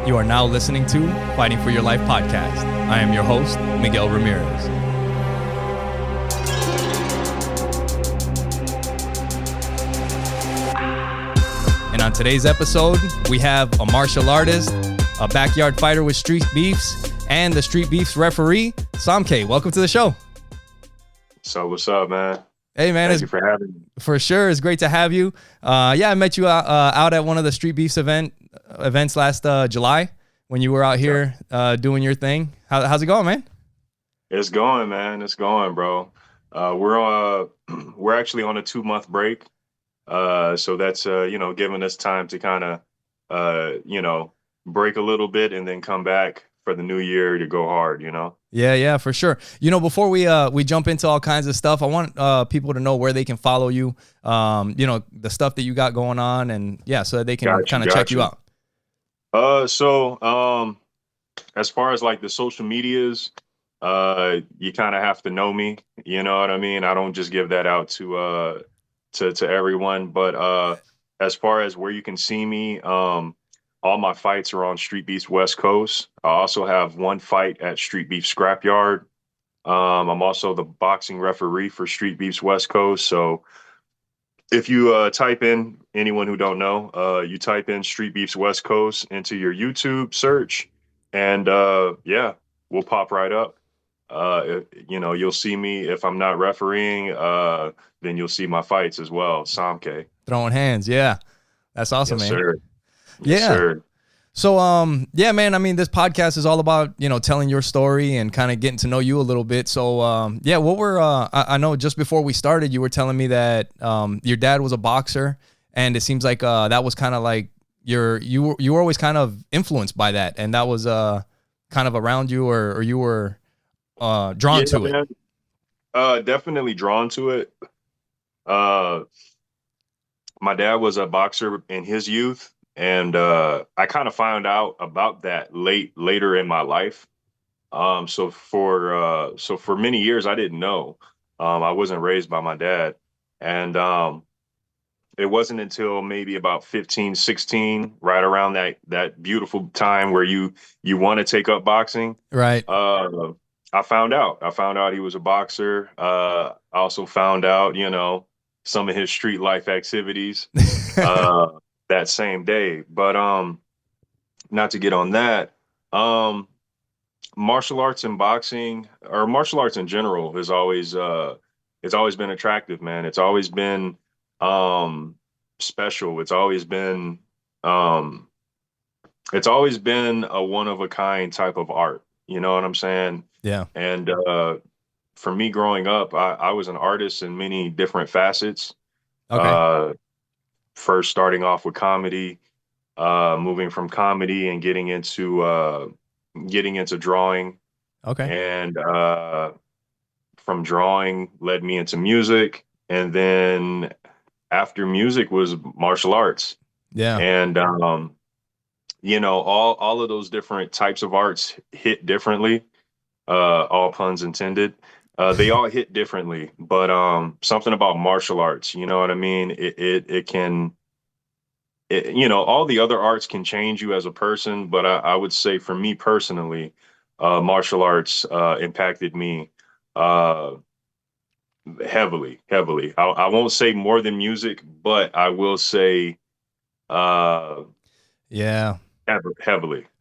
You are now listening to Fighting for Your Life podcast. I am your host, Miguel Ramirez. And on today's episode, we have a martial artist, a backyard fighter with Street Beefs, and the Street Beefs referee, Somké. Welcome to the show. So what's up, man? Hey, man. Thank you for having me. For sure. It's great to have you. I met you out at one of the Street Beefs events last July when you were out here doing your thing. How's it going, man? It's going, man. It's going, bro. We're actually on a 2-month break. So that's, giving us time to kind of, break a little bit and then come back for the new year to go hard, Yeah, for sure. Before we jump into all kinds of stuff, I want people to know where they can follow you, the stuff that you got going on, and so that they can kind of check you out. As far as like the social medias, you kind of have to know me, you know what I mean? I don't just give that out to everyone, but as far as where you can see me, all my fights are on Streetbeefs WestCoast. I also have one fight at Streetbeefs Scrapyard. I'm also the boxing referee for Streetbeefs WestCoast. So if you type in, anyone who don't know, you type in Streetbeefs WestCoast into your YouTube search, and we'll pop right up. You'll see me. If I'm not refereeing, then you'll see my fights as well. Somké. Throwing hands. Yeah. That's awesome, Yes, man. Sir. Yeah. Yes, sir. So, man, I mean, this podcast is all about, telling your story and kind of getting to know you a little bit. So, what were, I know just before we started, you were telling me that, your dad was a boxer, and it seems like, that was kind of like you were always kind of influenced by that. And that was, kind of around you, or you were, drawn to it. Definitely drawn to it. My dad was a boxer in his youth. And I kind of found out about that later in my life. So for many years, I didn't know. I wasn't raised by my dad. And it wasn't until maybe about 15, 16, right around that beautiful time where you want to take up boxing. Right. I found out he was a boxer. I also found out, some of his street life activities. That same day. But not to get on that, martial arts and boxing, or martial arts in general, is always it's always been attractive, man. It's always been special. It's always been a one of a kind type of art. You know what I'm saying? Yeah. And for me growing up, I was an artist in many different facets. Okay. First starting off with comedy, moving from comedy and getting into drawing. Okay. And from drawing led me into music. And then after music was martial arts. Yeah. And, all of those different types of arts hit differently, all puns intended. They all hit differently, but something about martial arts, you know what I mean? It can, all the other arts can change you as a person, but I would say for me personally, martial arts impacted me heavily. I won't say more than music, but I will say heavily.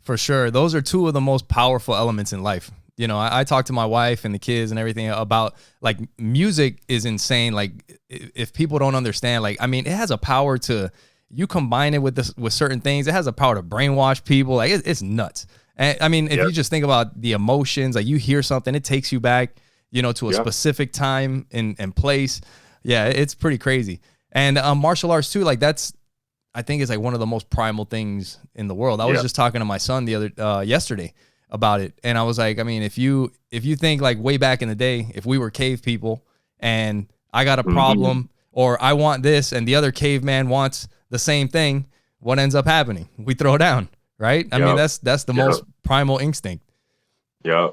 For sure. Those are two of the most powerful elements in life. I talk to my wife and the kids and everything about, like, music is insane. Like, if people don't understand, like, I mean, it has a power to, you combine it with certain things, it has a power to brainwash people. Like, it's nuts. And I mean, if you just think about the emotions, like, you hear something, it takes you back, to a specific time and place. Yeah, it's pretty crazy. And martial arts too, like, I think it's like one of the most primal things in the world. I was just talking to my son yesterday about it, and I was like, I mean, if you think, like, way back in the day, if we were cave people and I got a problem or I want this and the other caveman wants the same thing, what ends up happening? We throw down, right? I mean, that's the most primal instinct. Yeah.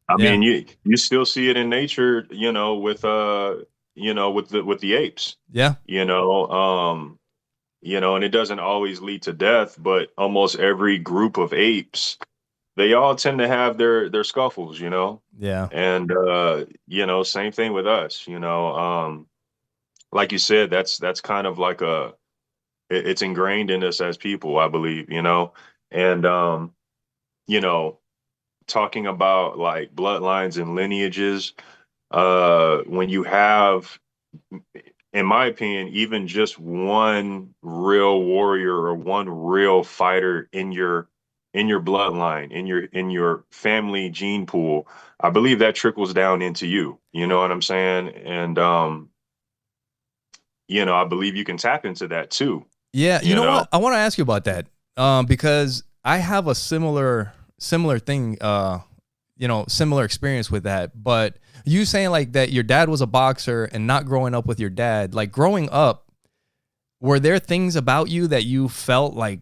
I mean, you still see it in nature, with the apes. Yeah. and it doesn't always lead to death, but almost every group of apes, they all tend to have their scuffles, Yeah. and same thing with us, like you said, that's kind of like it's ingrained in us as people, I believe, and you know, talking about like bloodlines and lineages, when you have, in my opinion, even just one real warrior or one real fighter in your bloodline, in your family gene pool, I believe that trickles down into you. You know what I'm saying? And I believe you can tap into that too. Yeah, you You know know? what? I want to ask you about that. Because I have a similar thing, similar experience with that. But you saying like that your dad was a boxer and not growing up with your dad, like growing up, were there things about you that you felt like,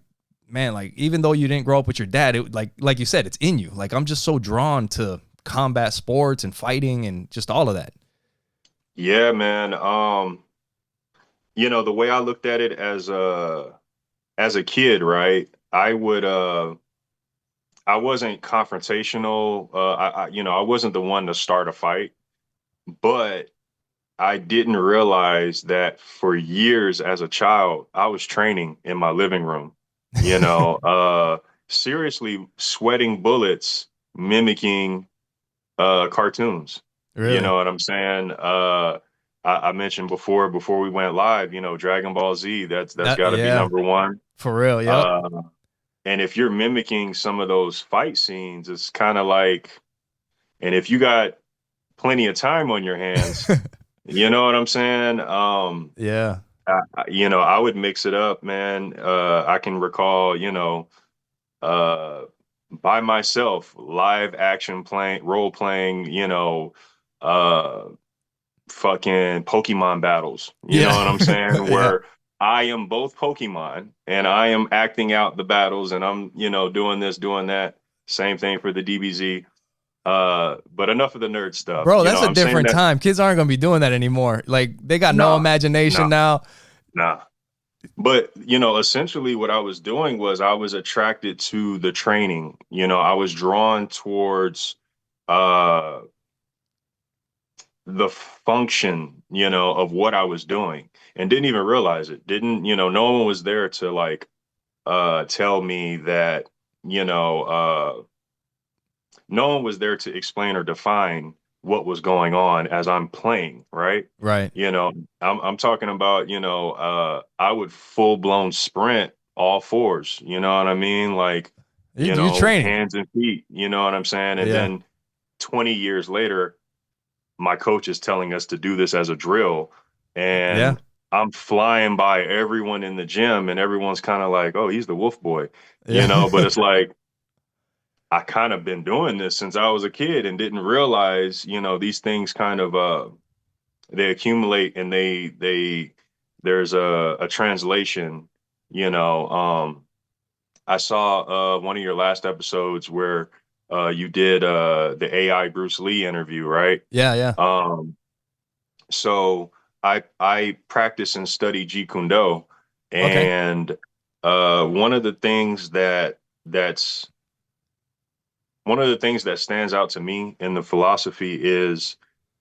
man, like even though you didn't grow up with your dad, it like you said, it's in you. Like I'm just so drawn to combat sports and fighting and just all of that. Yeah, man. The way I looked at it as a kid, right? I wasn't confrontational. I wasn't the one to start a fight, but I didn't realize that for years as a child, I was training in my living room, you know, uh, seriously sweating bullets, mimicking cartoons. You Really? know what I'm saying? I mentioned before we went live, Dragon Ball Z, that's That got to be yeah, number one. for real. Yep. Uh, and if you're mimicking some of those fight scenes, it's kind of like, and if you got plenty of time on your hands, you know what I'm saying? Yeah. I would mix it up, man. I can recall, uh, by myself, live action playing, role playing, uh, fucking Pokemon battles. You know Yeah. what I'm saying? Yeah. Where I am both Pokemon and I am acting out the battles and I'm, doing this, doing that. Same thing for the DBZ. But enough of the nerd stuff. Bro, that's a I'm saying different that time. Kids aren't gonna be doing that anymore. Like they got no nah, imagination nah, now. nah. But, essentially what I was doing was I was attracted to the training. I was drawn towards uh the function, of what I was doing and didn't even realize it. Didn't, no one was there to like tell me that, no one was there to explain or define what was going on as I'm playing, right? Right. I'm talking about, I would full blown sprint all fours, you know what I mean? Like, You training. hands and feet, you know what I'm saying? And Yeah. then 20 years later, my coach is telling us to do this as a drill. Yeah. And I'm flying by everyone in the gym, and everyone's kind of like, oh, he's the wolf boy, Yeah. but it's like, I kind of been doing this since I was a kid and didn't realize, these things kind of they accumulate and there's a translation, you know. I saw one of your last episodes where you did the AI Bruce Lee interview, right? Yeah. Yeah. Um, so I practice and study Jeet Kune Do, Okay. and one of the things that's one of the things that stands out to me in the philosophy is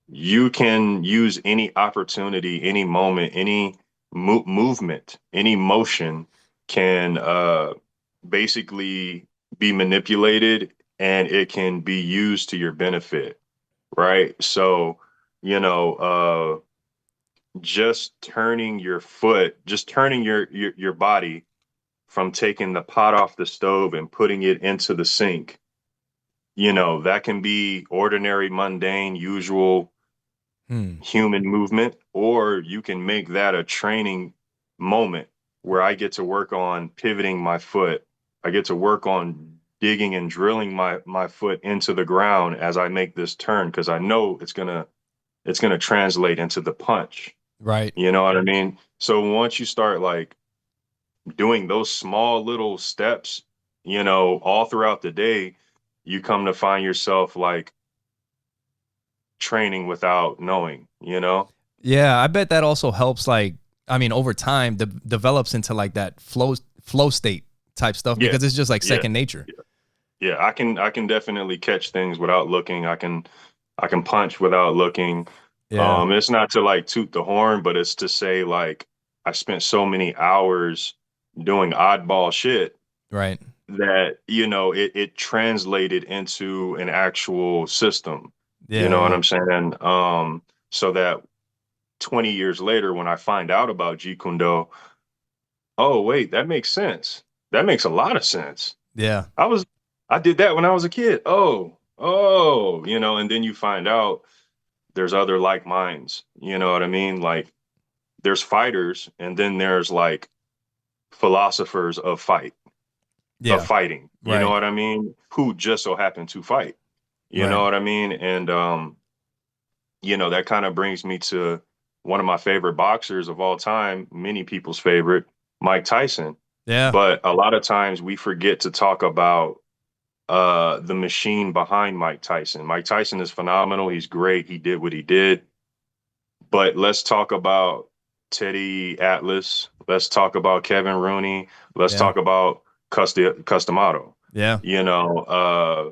you can use any opportunity, any moment, any movement, any motion can basically be manipulated and it can be used to your benefit, right? So, you know, just turning your foot, just turning your body from taking the pot off the stove and putting it into the sink, that can be ordinary, mundane, usual Hmm. human movement, or you can make that a training moment where I get to work on pivoting my foot. I get to work on digging and drilling my foot into the ground as I make this turn because I know it's gonna translate into the punch. Right. You know what I mean? So once you start like doing those small little steps, all throughout the day, you come to find yourself like training without knowing. Yeah. I bet that also helps. Like I mean, over time, develops into like that flow state type stuff Yeah, because it's just like yeah, second nature. yeah. Yeah, I can definitely catch things without looking. I can punch without looking. Yeah. It's not to like toot the horn, but it's to say like I spent so many hours doing oddball shit Right. that, it translated into an actual system. You Yeah. know what Yeah. I'm saying? So that 20 years later, when I find out about Jeet Kune Do, oh wait, that makes sense. That makes a lot of sense. Yeah. I was I did that when I was a kid. Oh, and then you find out there's other like minds. You know what I mean? Like there's fighters and then there's like philosophers of Yeah. fighting. You know Right. what I mean? Who just so happen to fight. You know Right. what I mean? And that kind of brings me to one of my favorite boxers of all time, many people's favorite, Mike Tyson. Yeah. But a lot of times we forget to talk about the machine behind Mike Tyson. Mike Tyson is phenomenal. He's great. He did what he did. But let's talk about Teddy Atlas. Let's talk about Kevin Rooney. Let's Yeah. talk about Customato. Yeah. You know, uh,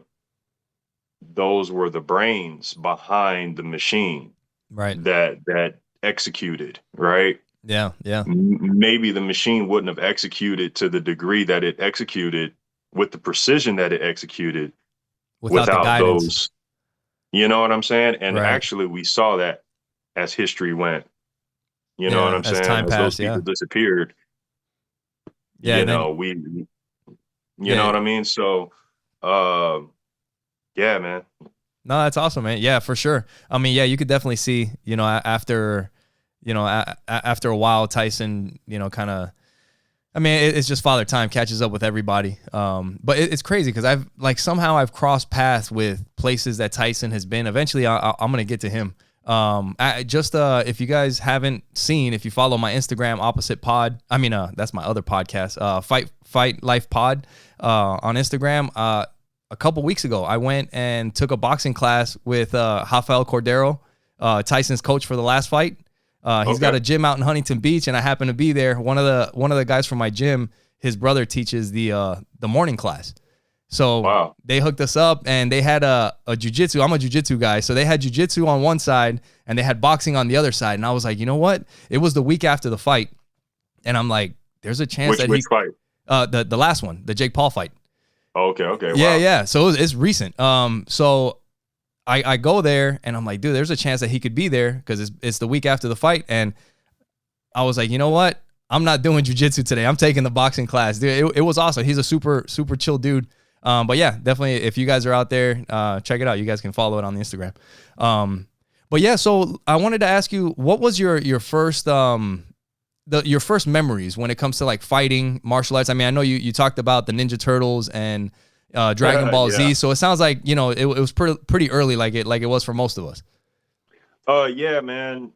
those were the brains behind the machine Right. that executed, right? Yeah. Yeah. Maybe the machine wouldn't have executed to the degree that it executed with the precision that it executed Without the without guidance. those, you know what I'm saying? And Right. actually, we saw that as history went, you know what Yeah. I'm As saying? time As those passed. people Yeah. disappeared, Yeah. And then, we, you know yeah. what I mean? So, uh, yeah, man. No, that's awesome, man. Yeah, for sure. I mean, yeah, you could definitely see, after, after a while, Tyson, kind of, I mean, it's just father time catches up with everybody. But it's crazy because somehow I've crossed paths with places that Tyson has been. Eventually, I'm gonna get to him. If you guys haven't seen, if you follow my Instagram, Opposite Pod, I mean, that's my other podcast, Fight Life Pod, on Instagram. A couple weeks ago, I went and took a boxing class with Rafael Cordero, Tyson's coach for the last fight. He's got Okay. a gym out in Huntington Beach, and I happened to be there. One of the guys from my gym, his brother teaches the morning class. So Wow. they hooked us up, and they had a jujitsu. I'm a jujitsu guy, so they had jujitsu on one side, and they had boxing on the other side. And I was like, you know what? It was the week after the fight, and I'm like, there's a chance that Which fight? the last one, the Jake Paul fight. Okay. Okay. Yeah, Wow. yeah. So it's recent. So I go there and I'm like, dude, there's a chance that he could be there because it's the week after the fight. And I was like, you know what? I'm not doing jujitsu today. I'm taking the boxing class, dude. It was awesome. He's a super, super chill dude. But yeah, definitely, if you guys are out there, check it out. You guys can follow it on the Instagram. But yeah, so I wanted to ask you, what was your first your first memories when it comes to like fighting martial arts? I mean, I know you talked about the Ninja Turtles and Dragon Ball Yeah. Z, so it sounds like it was pretty early, like it was for most of us. Yeah, man.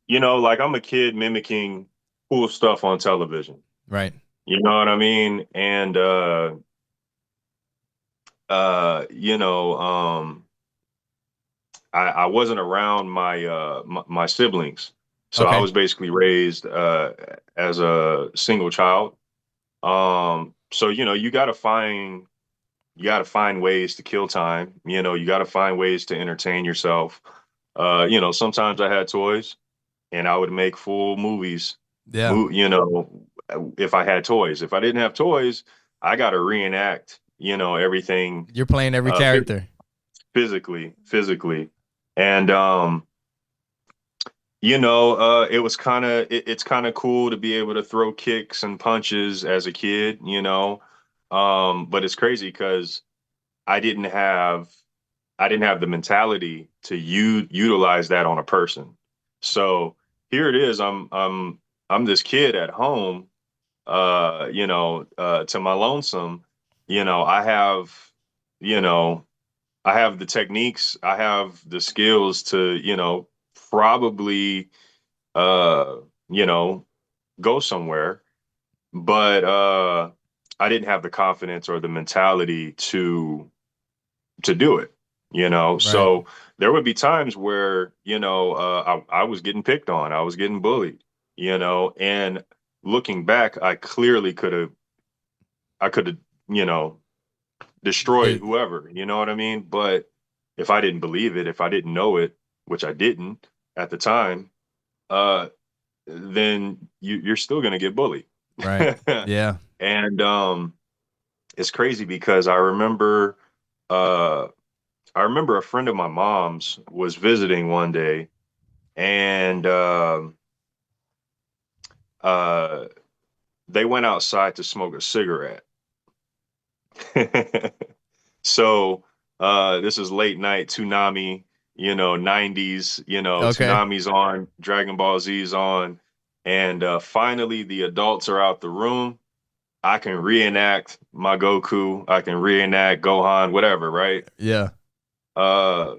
Like I'm a kid mimicking cool stuff on television. Right. You know what I mean? And uh, you know, um, I wasn't around my siblings, so I Okay. was basically raised as a single child. So you got to find ways to kill time. You got to find ways to entertain yourself. Sometimes I had toys, and I would make full movies. Yeah. If I had toys. If I didn't have toys, I got to reenact. Everything You're playing every character. physically, and it's kind of cool to be able to throw kicks and punches as a kid. But it's crazy because I didn't have I didn't have the mentality to utilize that on a person. So here it is. I'm this kid at home, to my lonesome. You know, I have, you know, I have the techniques, I have the skills to, probably, uh, you know, go somewhere, but I didn't have the confidence or the mentality to do it. you know. Right. So there would be times where, I was getting picked on, I was getting bullied, and looking back, I could have, you know, destroyed Did whoever, you know what I mean? But if I didn't believe it, if I didn't know it, which I didn't at the time, uh, then you're still gonna get bullied. right. Yeah. And it's crazy because uh I remember a friend of my mom's was visiting one day, and uh they went outside to smoke a cigarette. So this is late night Toonami, 90s, Okay. Toonami's on, Dragon Ball Z's on, and finally the adults are out the room. I can reenact my Goku, I can reenact Gohan, whatever, right? Yeah. Uh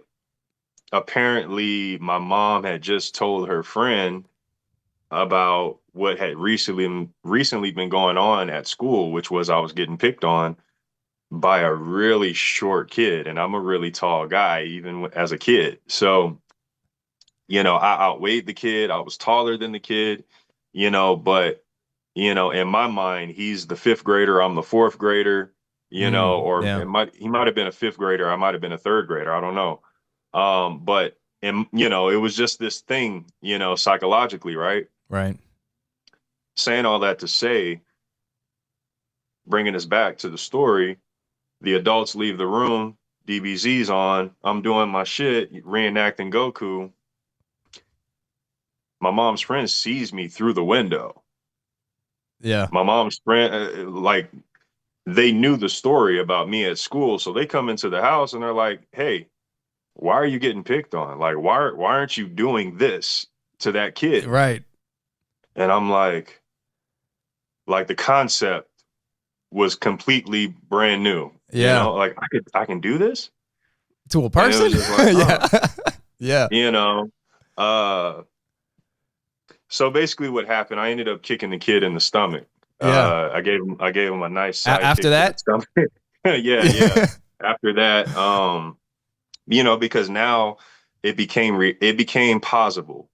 Apparently my mom had just told her friend about what had recently been going on at school, which was I was getting picked on by a really short kid, and I'm a really tall guy even as a kid. So, I outweighed the kid. I was taller than the kid, but in my mind, he's the fifth grader, I'm the fourth grader, or Yeah. he might have been a fifth grader, I might have been a third grader, I don't know. But and it was just this thing, psychologically, right? Right. Saying all that to say, bringing us back to the story, the adults leave the room, DBZ's on, I'm doing my shit, reenacting Goku. My mom's friend sees me through the window. Yeah. My mom's friend, like, they knew the story about me at school, so they come into the house and they're like, "Hey, why are you getting picked on? Like, why aren't you doing this to that kid?" Right. And I'm like the concept was completely brand new. Yeah. Like I can do this, To a and it person? was just like, Yeah. Yeah. you know, uh, so basically, what happened? I ended up kicking the kid in the stomach. Yeah. I gave him a nice side After kick to the that? stomach. Yeah, yeah. Yeah. After that, because now it became possible.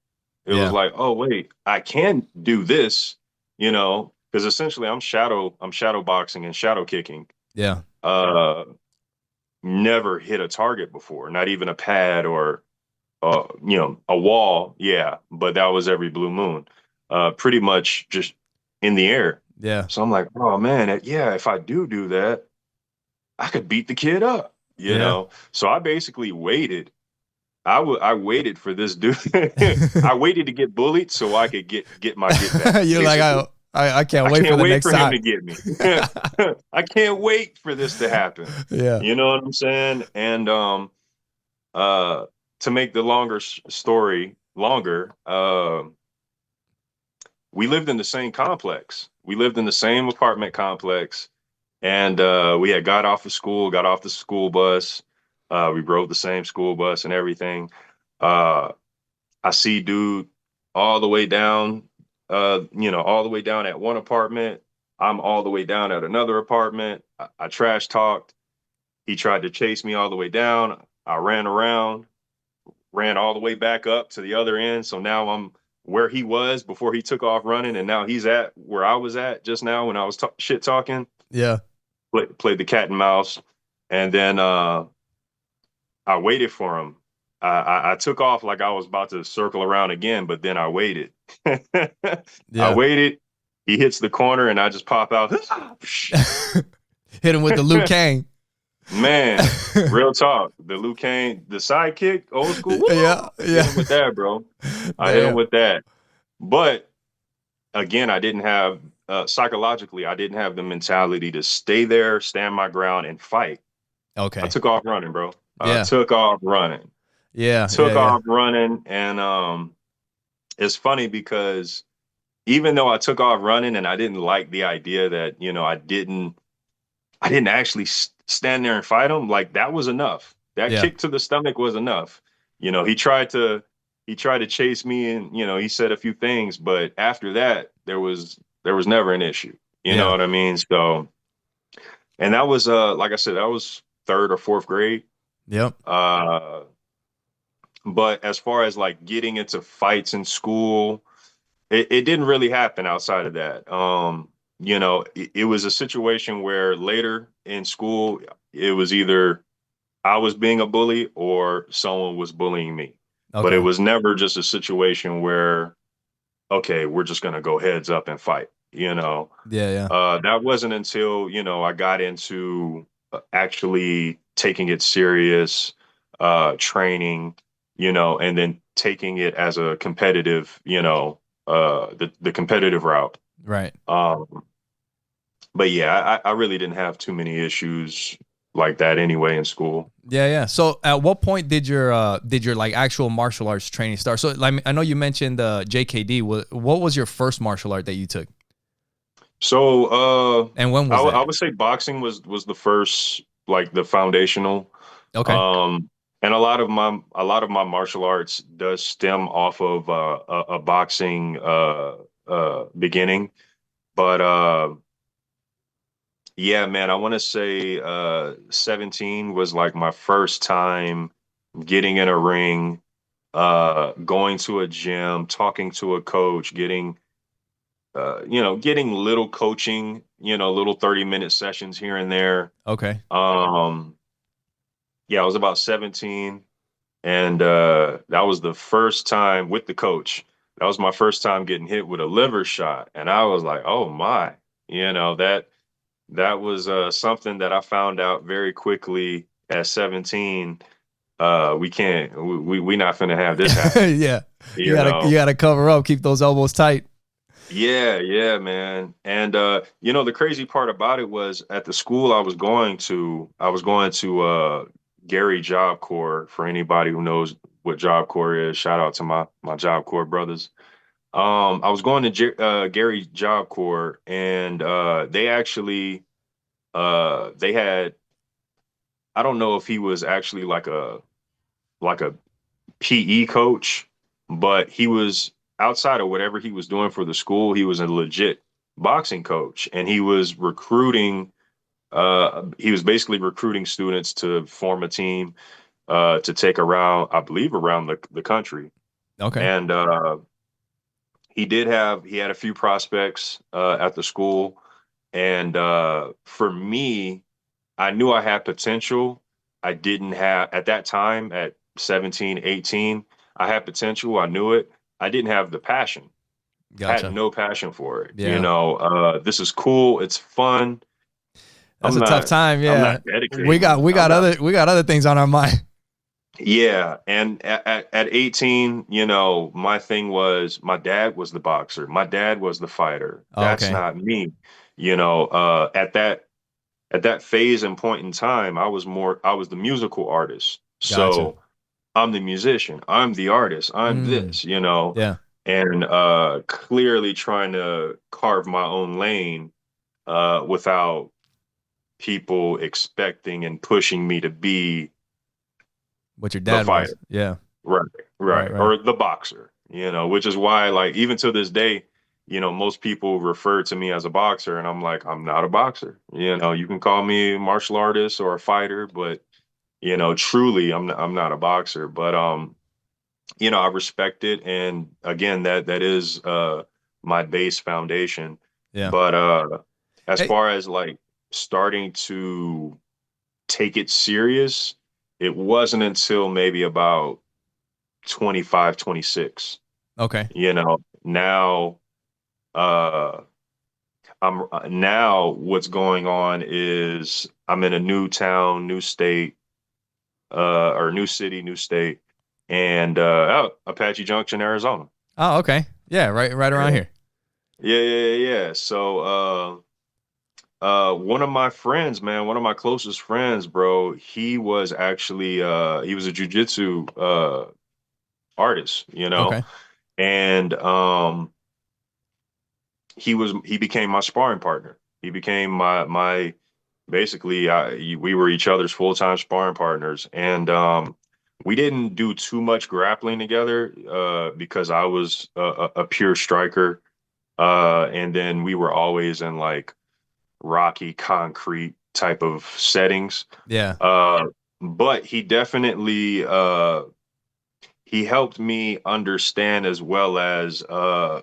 It was Yeah. like, oh wait, I can do this, because essentially I'm shadow boxing and shadow kicking. Yeah. Uh, Never hit a target before, not even a pad or a wall. Yeah, but that was every blue moon. Pretty much just in the air. Yeah. So I'm like, oh man, yeah, if I do that, I could beat the kid up, Yeah. So I basically waited. I waited for this dude. I waited to get bullied so I could get my get back. You're like, Basically, I can't I wait for can't the wait next for him time. to get me. I can't wait for this to happen. Yeah. You know what I'm saying? And uh, to make the story longer, we lived in the same complex. We lived in the same apartment complex, and we had got off the school bus. We rode the same school bus and everything. Uh, I see dude all the way down, all the way down at one apartment. I'm all the way down at another apartment. I trash talked. He tried to chase me all the way down. I ran around, ran all the way back up to the other end. So now I'm where he was before he took off running, and now he's at where I was at just now when I was shit talking. Yeah. Played the cat and mouse, and then I waited for him. I took off like I was about to circle around again, but then I waited. I Yeah. waited. He hits the corner, and I just pop out. Hit him with the Liu Kang. Man, real talk. The Liu Kang, the sidekick, old school. Woo! Yeah. Hit Yeah. him with that, bro. I hit him Damn. with that. But again, I didn't have psychologically, I didn't have the mentality to stay there, stand my ground, and fight. I Okay. took off running, bro. I Yeah. took off running. Yeah. Yeah. Took Yeah. off running, and it's funny because even though I took off running and I didn't like the idea that I didn't actually stand there and fight him, like that was enough. That Yeah. kick to the stomach was enough. He tried to chase me, and he said a few things, but after that there was never an issue. You know Yeah. what I mean? So, and that was like I said, that was third or fourth grade. Yep. Uh, but as far as like getting into fights in school, it didn't really happen outside of that. It was a situation where later in school, it was either I was being a bully or someone was bullying me. But it Okay. was never just a situation where, okay, we're just gonna go heads up and fight. Yeah, yeah. That wasn't until, I got into actually taking it serious, training, and then taking it as a competitive, the competitive route. Right. Um, but yeah, I really didn't have too many issues like that anyway in school. Yeah, yeah. So at what point did your like actual martial arts training start? So like I know you mentioned JKD. What was your first martial art that you took? So And when I, was I that? would say boxing was the first, like the foundational. Okay. And a lot of my martial arts does stem off of a boxing beginning. But yeah, man, I want to say 17 was like my first time getting in a ring, going to a gym, talking to a coach, getting little coaching, little 30-minute sessions here and there. Okay. Um, yeah, I was about 17. And that was the first time with the coach. That was my first time getting hit with a liver shot. And I was like, oh my, that was something that I found out very quickly at 17. We can't, we not finna have this happen, Yeah. You you gotta you know? gotta cover up, keep those elbows tight. Yeah, yeah, man. And the crazy part about it was at the school I was going to Gary Job Corps. For anybody who knows what Job Corps is, shout out to my Job Corps brothers. I was going to Gary Job Corps, and they actually they had, I don't know if he was actually like a PE coach, but he was, outside of whatever he was doing for the school, he was a legit boxing coach, and he was basically recruiting students to form a team to take around, I believe, around the country. Okay. And he had a few prospects at the school, and for me, I knew I had potential. I didn't have, at that time, at 17, 18, I had potential. I knew it. I didn't have the passion. I had Gotcha. no passion for it. Yeah. This is cool. It's fun. That's I'm a tough not, time. I'm not Yeah. We got dedicating. we I'm got not, other things on our mind. yeah. And at 18, my thing was my dad was the boxer. My dad was the fighter. Oh, That's okay. not me. At that phase and point in time, I was the musical artist. Gotcha. So I'm the musician, I'm the artist, I'm Mm. this, Yeah. and clearly trying to carve my own lane without people expecting and pushing me to be What your the dad was. fighter. Yeah. Right, Right, right. right. Or the boxer, which is why, like, even to this day, most people refer to me as a boxer, and I'm like, I'm not a boxer. You can call me a martial artist or a fighter, but, truly, I'm not a boxer. But, I respect it. And again, that is my base foundation. Yeah. But as Hey, far as like starting to take it serious, it wasn't until maybe about 25, 26. okay. Now uh now what's going on is I'm in a new town, new state, or new city, new state, and Apache Junction, Arizona. Oh, okay. Yeah, right around Yeah. here. Yeah, yeah, yeah, yeah. So one of my friends, man, one of my closest friends, bro, he was a jujitsu artist, Okay. and he became my sparring partner. He became my basically, we were each other's full-time sparring partners, and we didn't do too much grappling together because I was a pure striker, and then we were always in like rocky concrete type of settings. Yeah. Uh, but he definitely he helped me understand as well as uh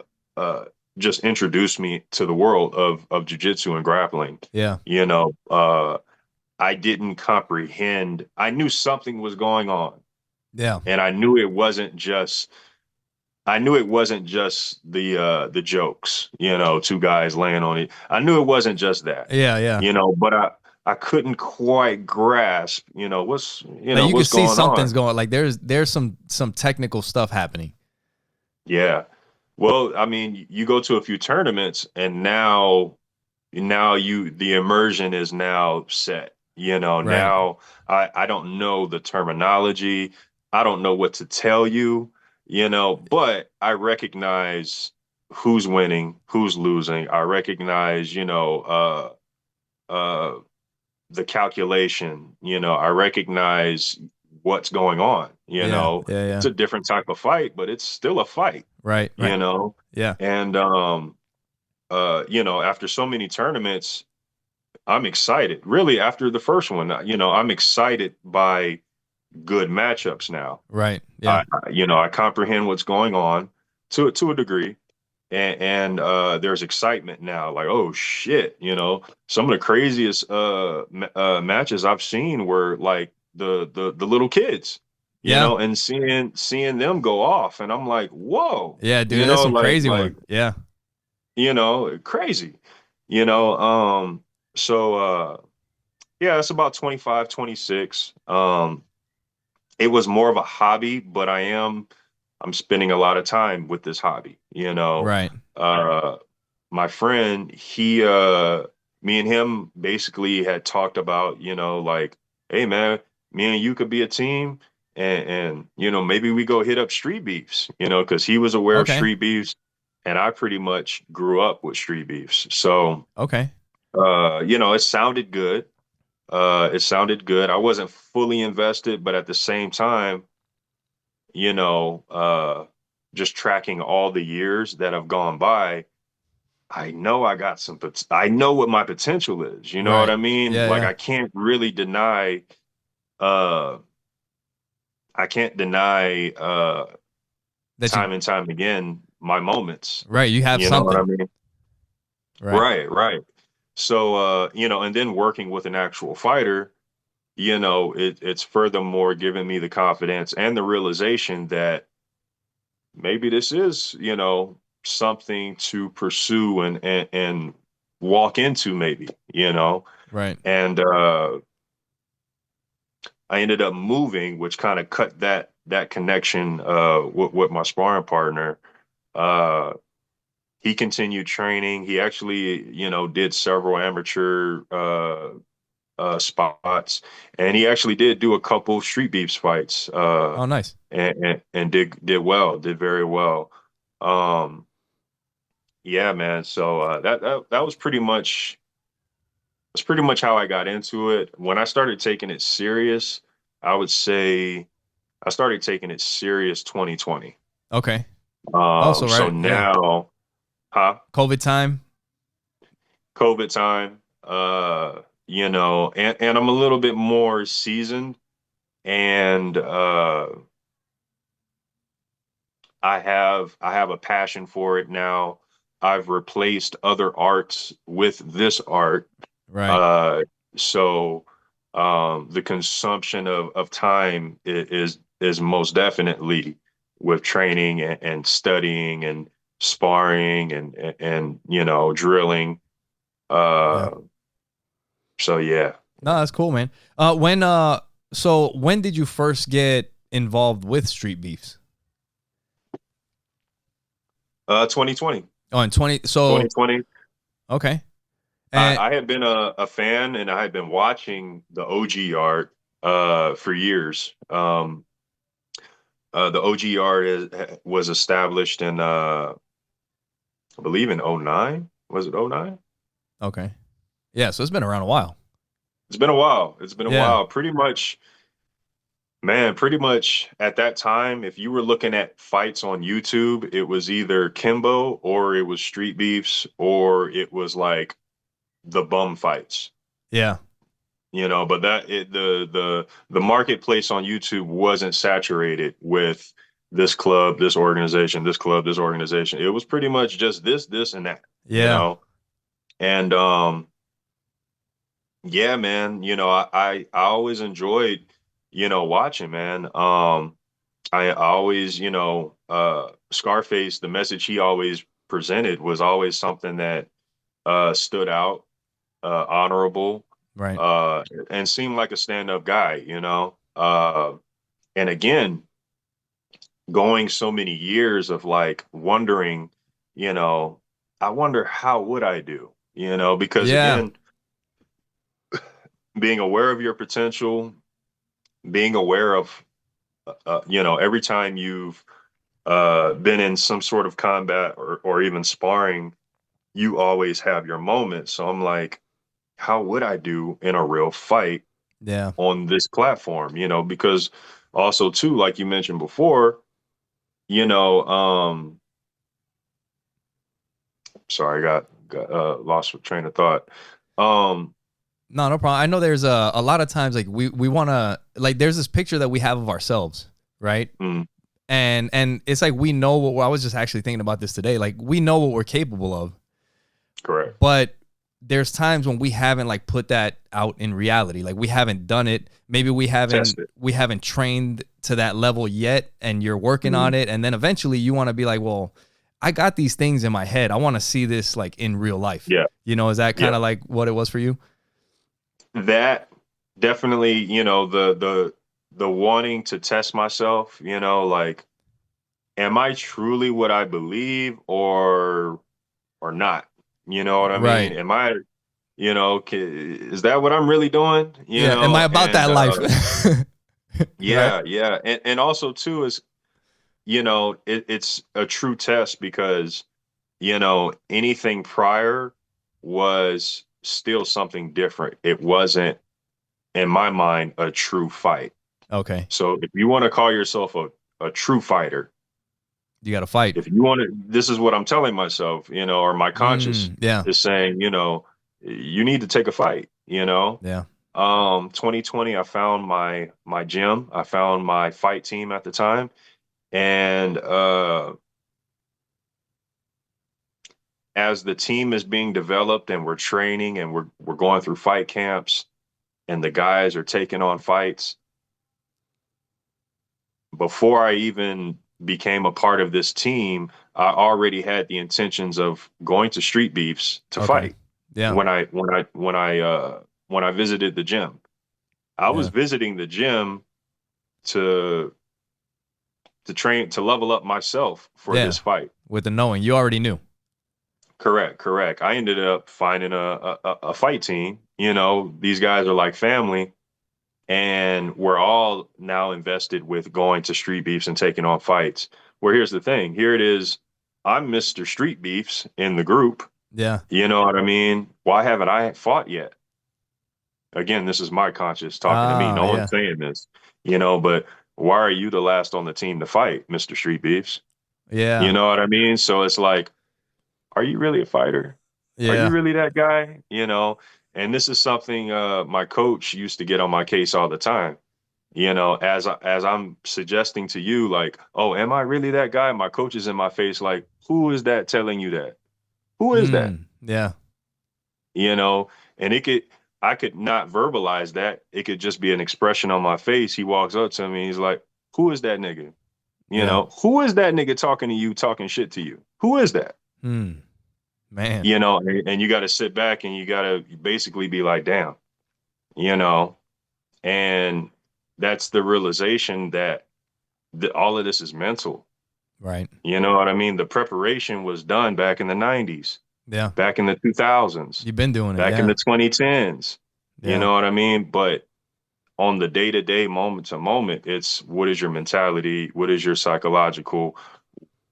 just introduce me to the world of jujitsu and grappling. Yeah. You know, I didn't comprehend. I knew something was going on, Yeah. and I knew it wasn't just the jokes, you know, two guys laying on it. I knew it wasn't just that, Yeah. Yeah. you know, but I couldn't quite grasp, Like you can what's see going something's on. going. Like there's some technical stuff happening. Yeah. Well, I mean, you go to a few tournaments and now the immersion is now set. You know, Right. now I don't know the terminology. I don't know what to tell you, but I recognize who's winning, who's losing. I recognize, uh the calculation, I recognize what's going on, Yeah. Yeah. It's Yeah. a different type of fight, but it's still a fight, Right. you Right. know. Yeah. And after so many tournaments, I'm excited. Really, after the first one, I'm excited by good matchups now. Right. Yeah. I comprehend what's going on to a degree, and there's excitement now. Like, oh shit, some of the craziest matches I've seen were like the little kids, Yeah. and seeing them go off, and I'm like, whoa, Yeah, dude. That's some like crazy one. Yeah. crazy, you know. So yeah, it's about 25, 26. It was more of a hobby, but I'm spending a lot of time with this hobby, Right. Uh my friend, me and him basically had talked about, like, hey man, me and you could be a team, and maybe we go hit up Street Beefs, because he was aware of Okay. Street Beefs, and I pretty much grew up with Street Beefs. So Okay. it sounded good. It sounded good. I wasn't fully invested, but at the same time, you know, uh, just tracking all the years that have gone by, I know I got I know what my potential is. You know what Right. I mean? Yeah. Like Yeah. uh, I can't deny That you time and time again my moments. right. You have You know what I something. mean? Right. Right, right. So and then working with an actual fighter, it's furthermore giving me the confidence and the realization that maybe this is, something to pursue and walk into maybe, Right. and I ended up moving, which kind of cut that connection with my sparring partner. Uh he continued training. He actually, did several amateur spots, and he actually did do a couple Street Beefs fights, Oh, nice. and did very well. Um, yeah, man. So that was pretty much how I got into it. When I started taking it serious, I would say I started taking it serious 2020. Okay. Also, So right. Yeah. now, huh? COVID time. COVID time, and I'm a little bit more seasoned, and I have a passion for it now. I've replaced other arts with this art. Right. Uh, so the consumption of time is most definitely with training and studying and sparring and drilling. Yeah. Uh, so yeah. No, that's cool, man. When did you first get involved with Street Beefs? 2020. Oh, in 20. So 2020. okay. I, And I had been a fan, and I had been watching the OG art for years. The OG art was established in I believe in '09. Was it '09? okay. Yeah, so it's been around a while. It's been a while. It's been a Yeah. while. Pretty much, man, pretty much at that time, if you were looking at fights on YouTube, it was either Kimbo or it was Street Beefs or it was like the bum fights. Yeah. But the marketplace on YouTube wasn't saturated with this club, this organization, this club, this organization. It was pretty much just this and that, Yeah. And yeah, man, I always enjoyed, watching, man. I always, Scarface, the message he always presented was always something that stood out, honorable, Right. and seemed like a stand-up guy. And again, going so many years of like wondering, you know, I wonder how would I do, because Yeah. again, being aware of your potential, being aware of, every time you've been in some sort of combat or even sparring, you always have your moments. So I'm like, how would I do in a real fight Yeah. on this platform? Because also too, like you mentioned before, you know, sorry, got lost with train of thought. Um, No, no problem. I know there's a lot of times like we want to like there's this picture that we have of ourselves, right? mm, And it's like we know what I was just actually thinking about this today. Like we know what we're capable of, correct. but there's times when we haven't like put that out in reality. Like we haven't done it. Maybe we Test haven't it. we haven't trained to that level yet, and you're working on Mm, it. And then eventually you want to be like, well, I got these things in my head. I want to see this like in real life. yeah, Is that yeah. kind of like what it was for you? That definitely, the wanting to test myself, like, am I truly what I believe or not? You know what I mean? Right. Am I, is that what I'm really doing? Yeah. Am I about And that life? Right. yeah, yeah. And also too is, it's a true test because, anything prior was still something different. It wasn't, in my mind, a true fight. Okay. So if you want to call yourself a true fighter, You got to fight. if you want to, this is what I'm telling myself, or my conscious Yeah. is saying, you need to take a fight. Yeah. 2020, I found my gym. I found my fight team at the time. And as the team is being developed and we're training and we're going through fight camps and the guys are taking on fights, before I even became a part of this team, I already had the intentions of going to Street Beefs to Okay. fight Yeah. when I visited the gym. I was Yeah. visiting the gym to train to level up myself for Yeah. this fight. With the knowing, you already knew. Correct, correct. I ended up finding a fight team. These guys are like family, and we're all now invested with going to Street Beefs and taking on fights. Where here's the thing, here it is, I'm Mr. Street Beefs in the group. Yeah. You know what I mean? Why haven't I fought yet? Again, this is my conscience talking to me. Ah, No yeah. one's saying this, but why are you the last on the team to fight, Mr. Street Beefs? You Yeah. know what I mean? So it's like, are you really a fighter? Are you Yeah. really that guy? And this is something my coach used to get on my case all the time. As I'm suggesting to you, like, oh, am I really that guy? My coach is in my face, like, who is that telling you that? Who is that? Yeah. You know, and I could not verbalize that. It could just be an expression on my face. He walks up to me, he's like, who is that nigga? Yeah. Who is that nigga talking to you, talking shit to you? Who is that? Man. And you got to sit back and you got to basically be like, damn, you know, and that's the realization that all of this is mental. Right. You know what I mean? The preparation was done back in the 90s, Yeah. back in the 2000s, You've been doing it. back in Yeah. the 2010s. You Yeah. know what I mean? But on the day to day, moment to moment, it's what is your mentality? What is your psychological?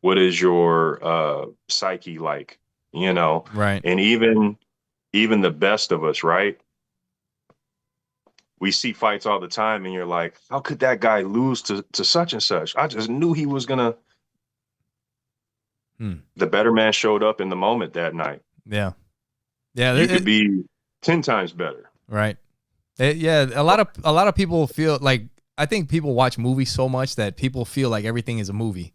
What is your psyche like? Right. And even the best of us, right? We see fights all the time, and you're like, how could that guy lose to such and such? I just knew he was gonna. The better man showed up in the moment that night. Yeah. Yeah. You could be 10 times better. Right. Yeah, a lot of people feel like, I think people watch movies so much that people feel like everything is a movie.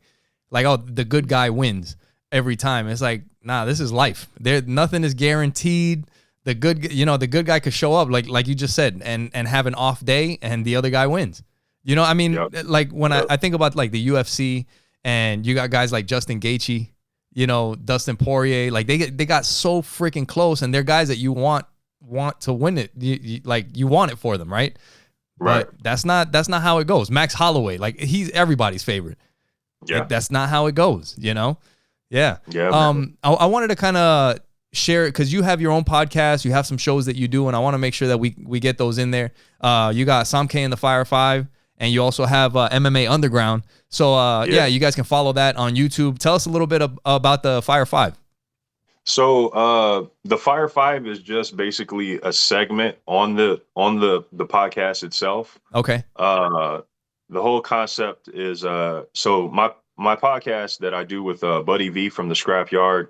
Like, oh, the good guy wins every time. It's like, nah, this is life. There, nothing is guaranteed. The good guy could show up like you just said and have an off day and the other guy wins. You know, I mean, Yep. like when Yep. I think about like the UFC and you got guys like Justin Gaethje, you know, Dustin Poirier, like they got so freaking close, and they're guys that you want to win it. You want it for them, right? Right. But that's not how it goes. Max Holloway, like he's everybody's favorite. Yeah. That's not how it goes, you know? Yeah. Yeah. Man. I wanted to kind of share it because you have your own podcast, you have some shows that you do, and I want to make sure that we get those in there. You got Somké and the Fire 5, and you also have MMA Underground. So yeah, you guys can follow that on YouTube. Tell us a little bit about the Fire 5. So the Fire 5 is just basically a segment on the podcast itself. Okay. The whole concept is so my podcast that I do with Buddy V from the Scrapyard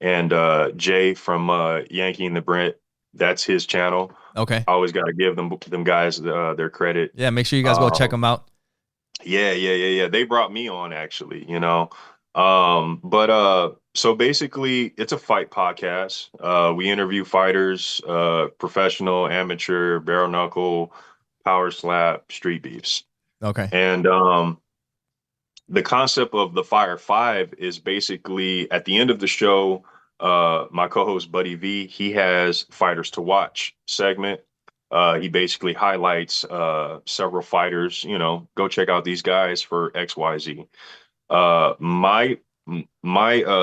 and Jay from Yankee and the Brent. That's his channel. Okay. I always got to give them guys their credit. Yeah, make sure you guys go check them out. Yeah. They brought me on actually, you know. So basically it's a fight podcast. We interview fighters, professional, amateur, bare knuckle, power slap, street beefs. Okay. And the concept of the Fire 5 is basically at the end of the show, my co-host Buddy V, he has Fighters to Watch segment. He basically highlights several fighters, you know, go check out these guys for XYZ. My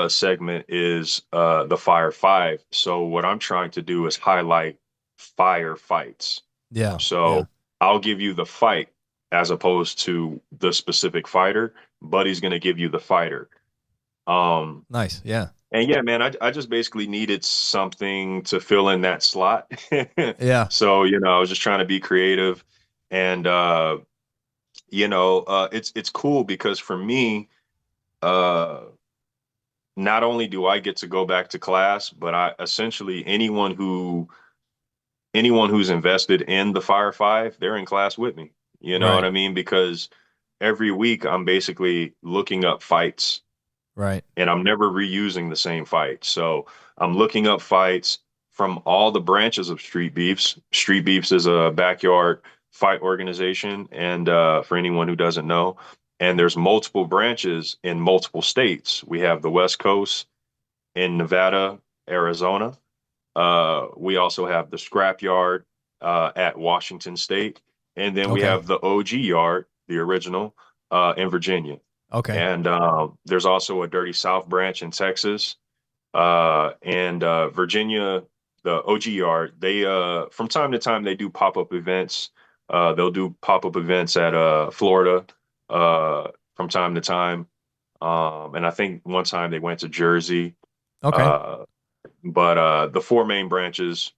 segment is the Fire 5. So what I'm trying to do is highlight fire fights. Yeah. So I'll give you the fight as opposed to the specific fighter. Buddy's gonna give you the fighter. Nice. Yeah. And yeah, man, I just basically needed something to fill in that slot. Yeah. So, you know, I was just trying to be creative. And you know, it's cool because for me, not only do I get to go back to class, but I essentially anyone who's invested in the Fire 5, they're in class with me. You know what I mean? Because every week I'm basically looking up fights. Right. And I'm never reusing the same fight. So I'm looking up fights from all the branches of Street Beefs. Street Beefs is a backyard fight organization. And for anyone who doesn't know, and there's multiple branches in multiple states. We have the West Coast in Nevada, Arizona. We also have the Scrapyard at Washington State. And then we have the OG yard, the original, in Virginia. Okay. And there's also a Dirty South branch in Texas. And Virginia, the OG yard, they from time to time they do pop-up events. They'll do pop-up events at Florida from time to time. And I think one time they went to Jersey. Okay. But the four main branches,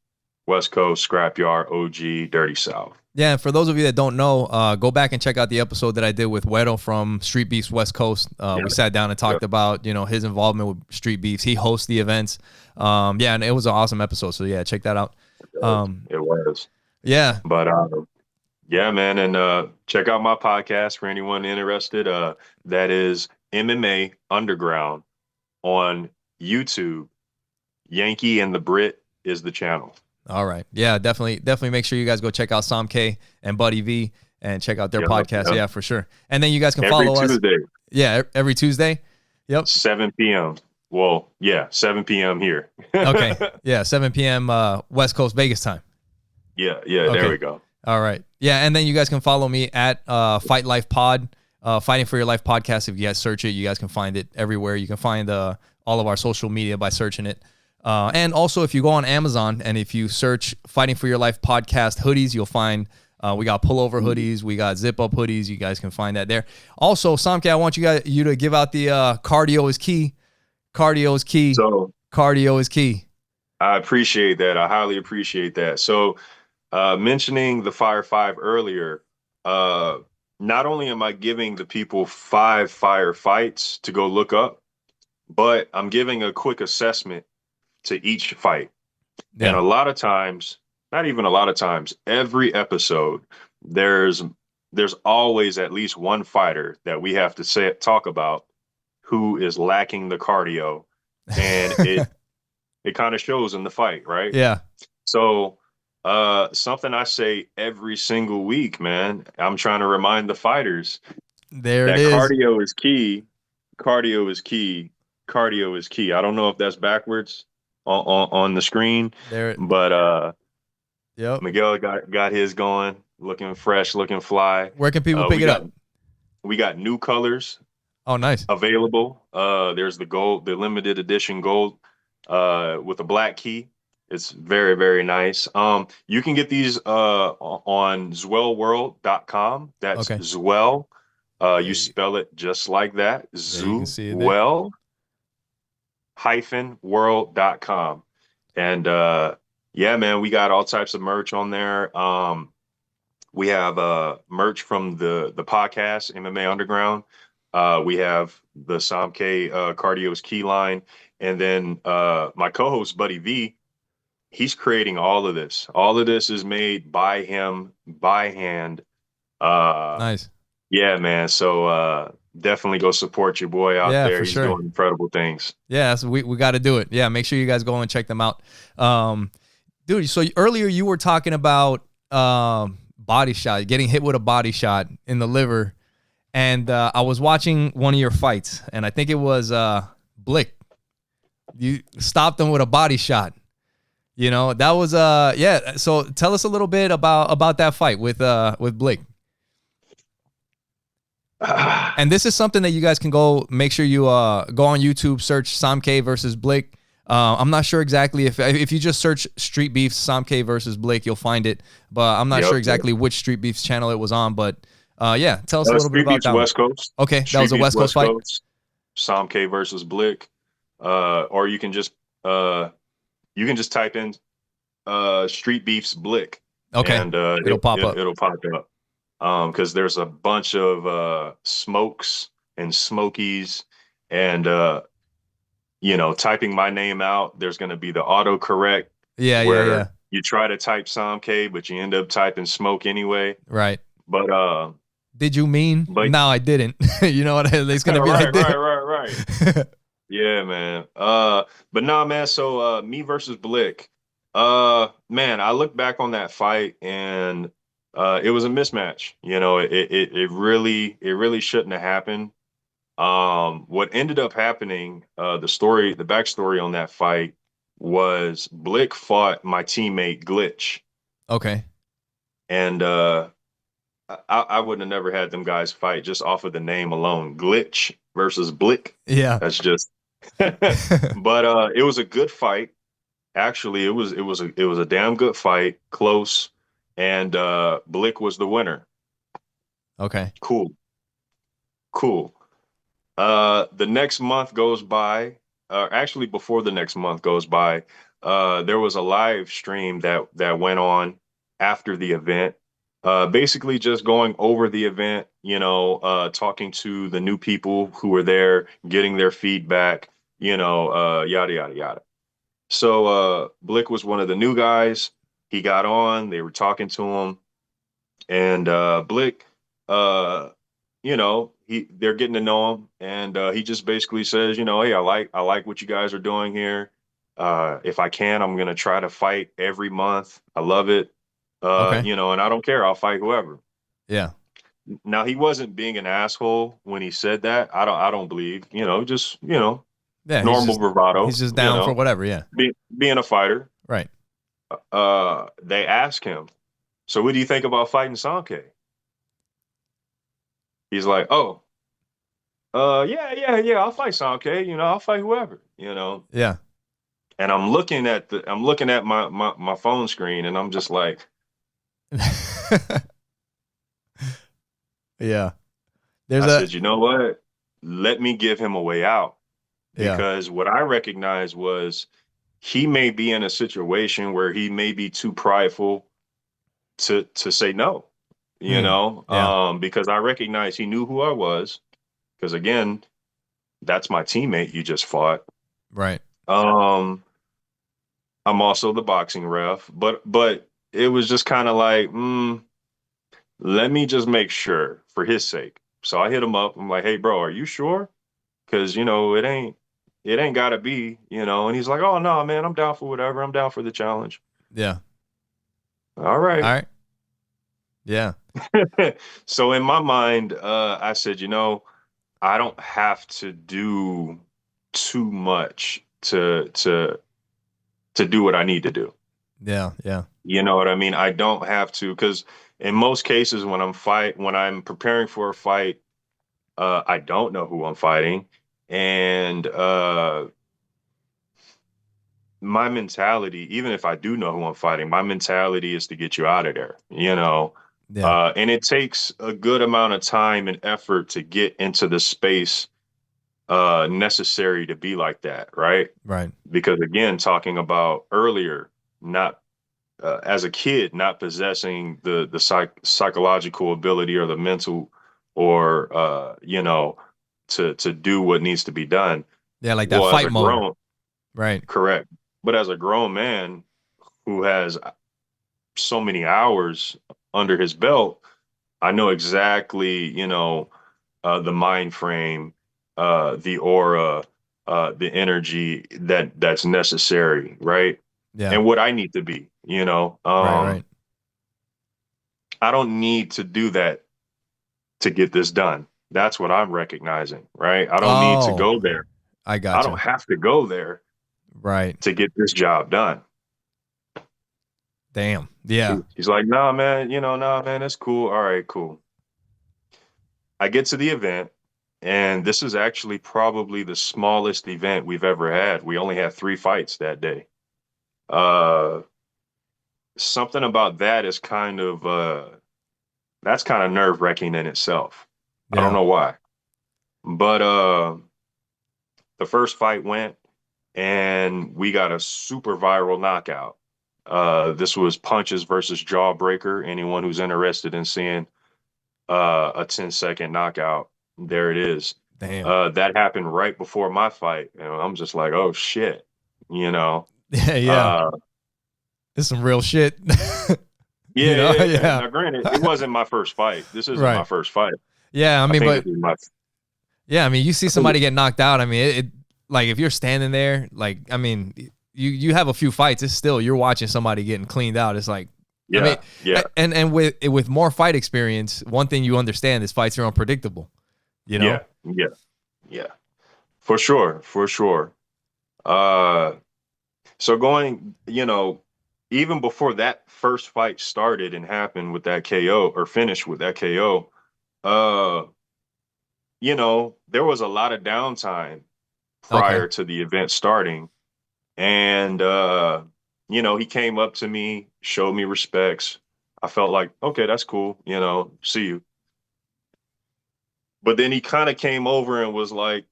West Coast, Scrapyard, OG, Dirty South. Yeah, for those of you that don't know, go back and check out the episode that I did with Wedo from Streetbeefs West Coast. We sat down and talked about, you know, his involvement with Street Beefs. He hosts the events. Yeah, and it was an awesome episode. So yeah, check that out. It was. Yeah. But yeah, man, and check out my podcast for anyone interested. That is MMA Underground on YouTube. Yankee and the Brit is the channel. All right. Yeah, definitely make sure you guys go check out Somké and Buddy V and check out their podcast. Yeah, for sure. And then you guys can follow us. Yeah, every Tuesday. Yep. 7 p.m. Well, yeah, 7 p.m. here. Okay. Yeah, 7 p.m. West Coast Vegas time. Yeah, there we go. All right. Yeah, and then you guys can follow me at Fight Life Pod, Fighting for Your Life podcast. If you guys search it, you guys can find it everywhere. You can find all of our social media by searching it. And also, if you go on Amazon and if you search Fighting for Your Life podcast hoodies, you'll find we got pullover hoodies, we got zip up hoodies. You guys can find that there. Also, Somké, I want you to give out the cardio is key. Cardio is key. So cardio is key. I appreciate that. I highly appreciate that. So mentioning the Fire 5 earlier, not only am I giving the people 5 fire fights to go look up, but I'm giving a quick assessment to each fight. Yeah. And a lot of times not even a lot of times, every episode, there's there's always at least one fighter that we have to talk about who is lacking the cardio, and it kind of shows in the fight, right? Yeah, So, something I say every single week, man. I'm trying to remind the fighters there it that is. cardio is key. Cardio is key. Cardio is key. I don't know if that's backwards on the screen, There. but Yep. Miguel got his going, looking fresh, looking fly. Where can people Uh, pick we it got up? we got new colors Oh, nice. available. There's the gold, the limited edition gold, with a black key. It's very, very nice. You can get these on zwellworld.com. That's Okay. Zwell. There You you, spell it just like that. there you can see it there. Zwell-world.com. And yeah, man, we got all types of merch on there. We have merch from the podcast MMA Underground. We have the Somké Cardio's Key line, and then my co-host Buddy V. He's creating all of this. All of this is made by him by hand. Uh, Nice. yeah, man. So definitely go support your boy out Yeah, there. for He's sure. doing incredible things. Yeah, so we got to do it. Yeah, make sure you guys go and check them out. Um, dude, so earlier you were talking about body shot, getting hit with a body shot in the liver, and I was watching one of your fights, and I think it was Blick. You stopped him with a body shot. You know, that was yeah. So tell us a little bit about that fight with Blick. And this is something that you guys can go make sure you go on YouTube, search Somké versus Blick. I'm not sure exactly if you just search Street Beefs Somké versus Blick, you'll find it. But I'm not sure exactly which Street Beefs channel it was on. But yeah, tell us a little bit about that West one. Coast. Okay, that Street was a Beefs West Coast fight. Somké versus Blick. Or you can just type in Street Beefs Blick, Okay, and it'll pop up. it'll pop up. Because there's a bunch of smokes and smokies, and typing my name out, there's going to be the autocorrect Yeah, where you try to type Somké, but you end up typing smoke anyway. Right. But did you mean? but No, I didn't. You know what? It's gonna be right, like this. right. Yeah, man. But nah, man. So me versus Blick. Man, I look back on that fight, and it was a mismatch. It really shouldn't have happened. What ended up happening, the backstory on that fight was Blick fought my teammate Glitch, Okay. and I wouldn't have never had them guys fight just off of the name alone. Glitch versus Blick. Yeah. That's just. But it was a good fight. Actually, it was a damn good fight, close, and Blick was the winner. Okay. Cool. The next month goes by. Actually, before the next month goes by, there was a live stream that went on after the event. Basically, just going over the event, talking to the new people who were there, getting their feedback, yada yada yada. So Blick was one of the new guys. He got on. They were talking to him, and Blick, they're getting to know him, and he just basically says, hey, I like what you guys are doing here. If I can, I'm gonna try to fight every month. I love it. Okay. And I don't care. I'll fight whoever. Yeah. Now he wasn't being an asshole when he said that. I don't believe. Just Yeah. normal bravado. He's just down for whatever. Yeah. Being a fighter. Right. They asked him, so what do you think about fighting Somké? He's like, oh, yeah, I'll fight Somké, I'll fight whoever. Yeah. And I'm looking at my phone screen, and I'm just like, Yeah. I said, you know what? Let me give him a way out. Because what I recognized was he may be in a situation where he may be too prideful to say no, because I recognize he knew who I was. Because again, that's my teammate you just fought. Right. I'm also the boxing ref, but it was just kind of like, let me just make sure for his sake. So I hit him up. I'm like, hey, bro, are you sure? Because it ain't gotta be. And he's like, oh no, man, I'm down for whatever. I'm down for the challenge. Yeah. All All right. right. Yeah. So in my mind, I said, I don't have to do too much to do what I need to do. Yeah. Yeah. You know what I mean? I don't have to, because in most cases when I'm preparing for a fight, I don't know who I'm fighting. And my mentality, even if I do know who I'm fighting, my mentality is to get you out of there. Yeah. And it takes a good amount of time and effort to get into the space necessary to be like that, right? Right. Because again, talking about earlier, not as a kid, not possessing the psychological ability or the mental or to do what needs to be done. Yeah. Like that Well, as fight a mode. grown, Right. correct. But as a grown man who has so many hours under his belt, I know exactly, the mind frame, the aura, the energy that's necessary, right? Yeah. And what I need to be, you know. Right. Right. I don't need to do that to get this done. That's what I'm recognizing, right? I don't need to Oh, go there. I I don't gotcha. have to go there Right. to get this job done. Damn. Yeah. He's like, nah, man, nah, man, it's cool. All right, cool. I get to the event, and this is actually probably the smallest event we've ever had. We only had 3 fights that day. Uh, Something about that is that's kind of nerve-wracking in itself. I don't Yeah. know why. But the first fight went, and we got a super viral knockout. This was punches versus jawbreaker. Anyone who's interested in seeing a 10-second knockout, there it is. Damn. That happened right before my fight, and I'm just like, oh shit, you know. Yeah. Yeah. Uh, It's some real shit. yeah, yeah, yeah. Yeah. Now, granted, it wasn't my first fight. This isn't my Right. first fight. Yeah. I I mean, think this but is my. yeah, I mean, you see I think, somebody get knocked out. I mean, like if you're standing there, like I mean, you have a few fights. It's still you're watching somebody getting cleaned out. It's like, I mean, yeah, yeah, and with more fight experience, one thing you understand is fights are unpredictable. You know. yeah, yeah, yeah. For sure, for sure. Uh, so going, even before that first fight started and happened with that KO or finished with that KO, uh, there was a lot of downtime Okay. prior to the event starting. And he came up to me, showed me respects. I felt like, okay, that's cool, see you. But then he kind of came over and was like,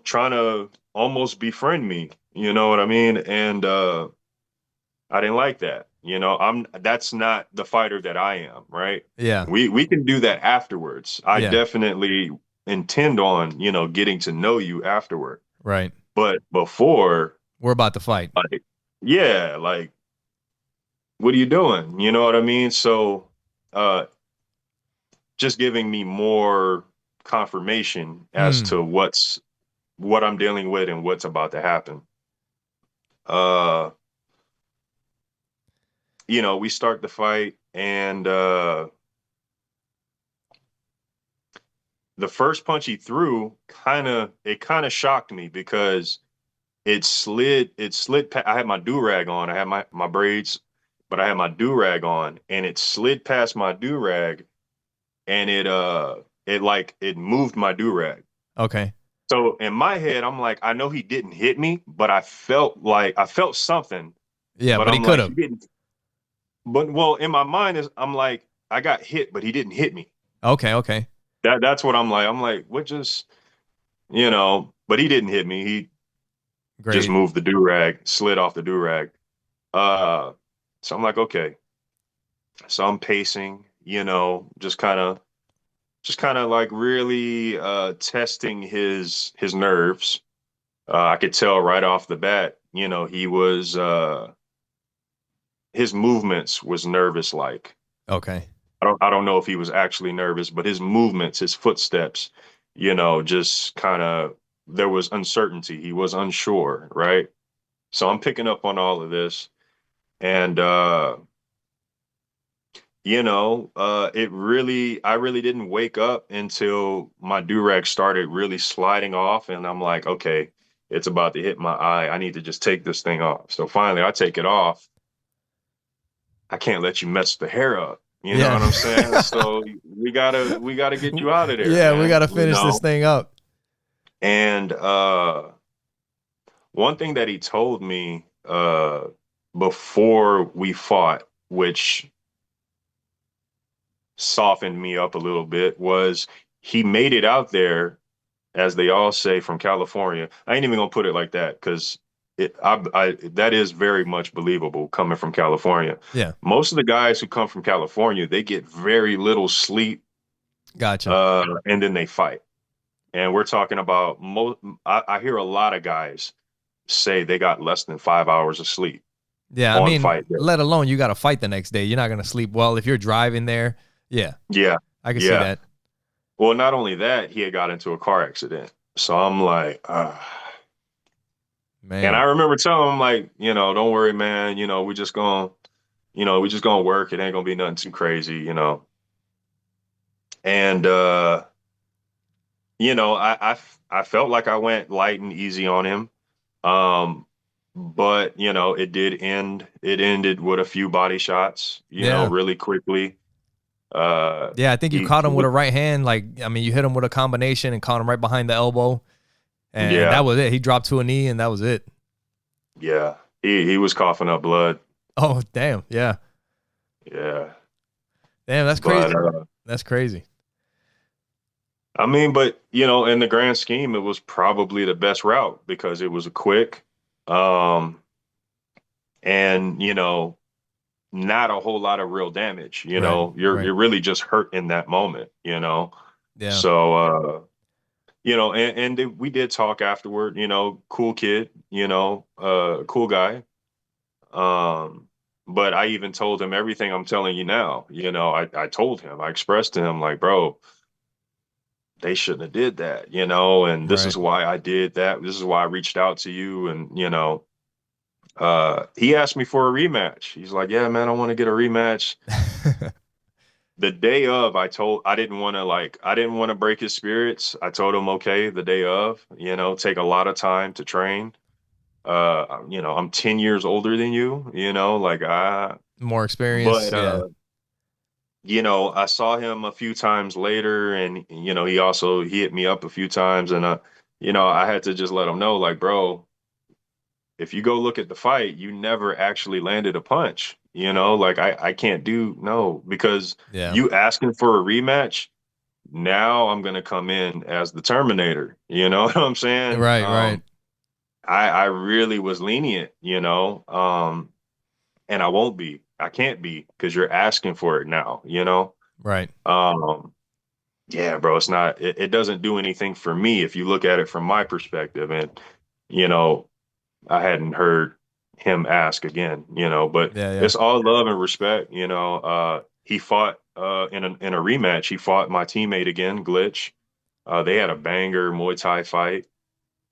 trying to almost befriend me, you know what I mean? And I didn't like that. That's not the fighter that I am, right? Yeah. We can do that afterwards. I Yeah. definitely intend on, getting to know you afterward. Right. But before, We're about to fight. like, yeah, like, what are you doing? You know what I mean? So, uh, just giving me more confirmation as Hmm. to what I'm dealing with and what's about to happen. Uh, we start the fight, and the first punch he threw kind of shocked me because I had my do-rag on. I had my braids, but I had my do-rag on, and it slid past my do-rag, and it moved my do-rag. Okay. So in my head, I'm like, I know he didn't hit me, but I felt something, Yeah, but but he I'm could like, have. he didn't. But well, in my mind I'm like, I got hit, but he didn't hit me. Okay. Okay. That's what I'm like. I'm like, what just, but he didn't hit me. He just Great. moved the do-rag, slid off the do-rag. Uh, so I'm like, okay. So I'm pacing, just kind of like really testing his nerves. I could tell right off the bat, he was his movements was nervous like. Okay. I don't know if he was actually nervous, but his movements, his footsteps, just kind of there was uncertainty. He was unsure, right? So I'm picking up on all of this. And I really didn't wake up until my durag started really sliding off, and I'm like, okay, it's about to hit my eye. I need to just take this thing off. So finally, I take it off. I can't let you mess the hair up. You know Yeah. what I'm saying? So we gotta get you out of there, Yeah, we man. got to finish this thing up. And one thing that he told me before we fought, which softened me up a little bit, was he made it out there, as they all say, from California. I ain't even gonna put it like that because that is very much believable coming from California. Yeah. Most of the guys who come from California, they get very little sleep, Gotcha. and then they fight. And we're talking about I hear a lot of guys say they got less than 5 hours of sleep Yeah, I on mean, fight day. let alone you got to fight the next day. You're not going to sleep well if you're driving there. Yeah, Yeah, I can see yeah. that. Well, not only that, he had got into a car accident. So I'm like, and I Man. remember telling him like, don't worry, man. We just gonna work. It ain't gonna be nothing too crazy. And I felt like I went light and easy on him. But it did end. It ended with a few body shots. Yeah. Really quickly. Yeah, I think you He, caught him with a right hand. Like, I mean, you hit him with a combination and caught him right behind the elbow. And yeah, that was it. He dropped to a knee and that was it. yeah. He was coughing up blood. Oh, damn. Yeah. Yeah, Damn, that's but crazy. That's crazy. I mean, but in the grand scheme, it was probably the best route because it was a quick, um, and not a whole lot of real damage. Right. Right. You're really just hurt in that moment. Yeah. So we did talk afterward. Cool kid. Cool guy. Um, but I even told him everything I'm telling you now. I told him, I expressed to him like, bro, they shouldn't have did that. And this Right. is why I did that. This is why I reached out to you. And, he asked me for a rematch. He's like, yeah, man, I want to get a rematch. The day of, I didn't want to break his spirits. I told him, okay, the day of, take a lot of time to train. I'm 10 years older than you, like More experience. but Yeah. I saw him a few times later, and he hit me up a few times, and I had to just let him know, like, bro, if you go look at the fight, you never actually landed a punch. Like I can't do no because Yeah. you asking for a rematch. Now I'm gonna come in as the Terminator. You know what I'm saying? Right. Right. I really was lenient, and I won't be. I can't be because you're asking for it now. Right. Um, yeah, bro, it doesn't do anything for me if you look at it from my perspective. And, you know, I hadn't heard him ask again, but Yeah. Yeah. it's all love and respect. He fought in a rematch. He fought my teammate again, Glitch. They had a banger Muay Thai fight.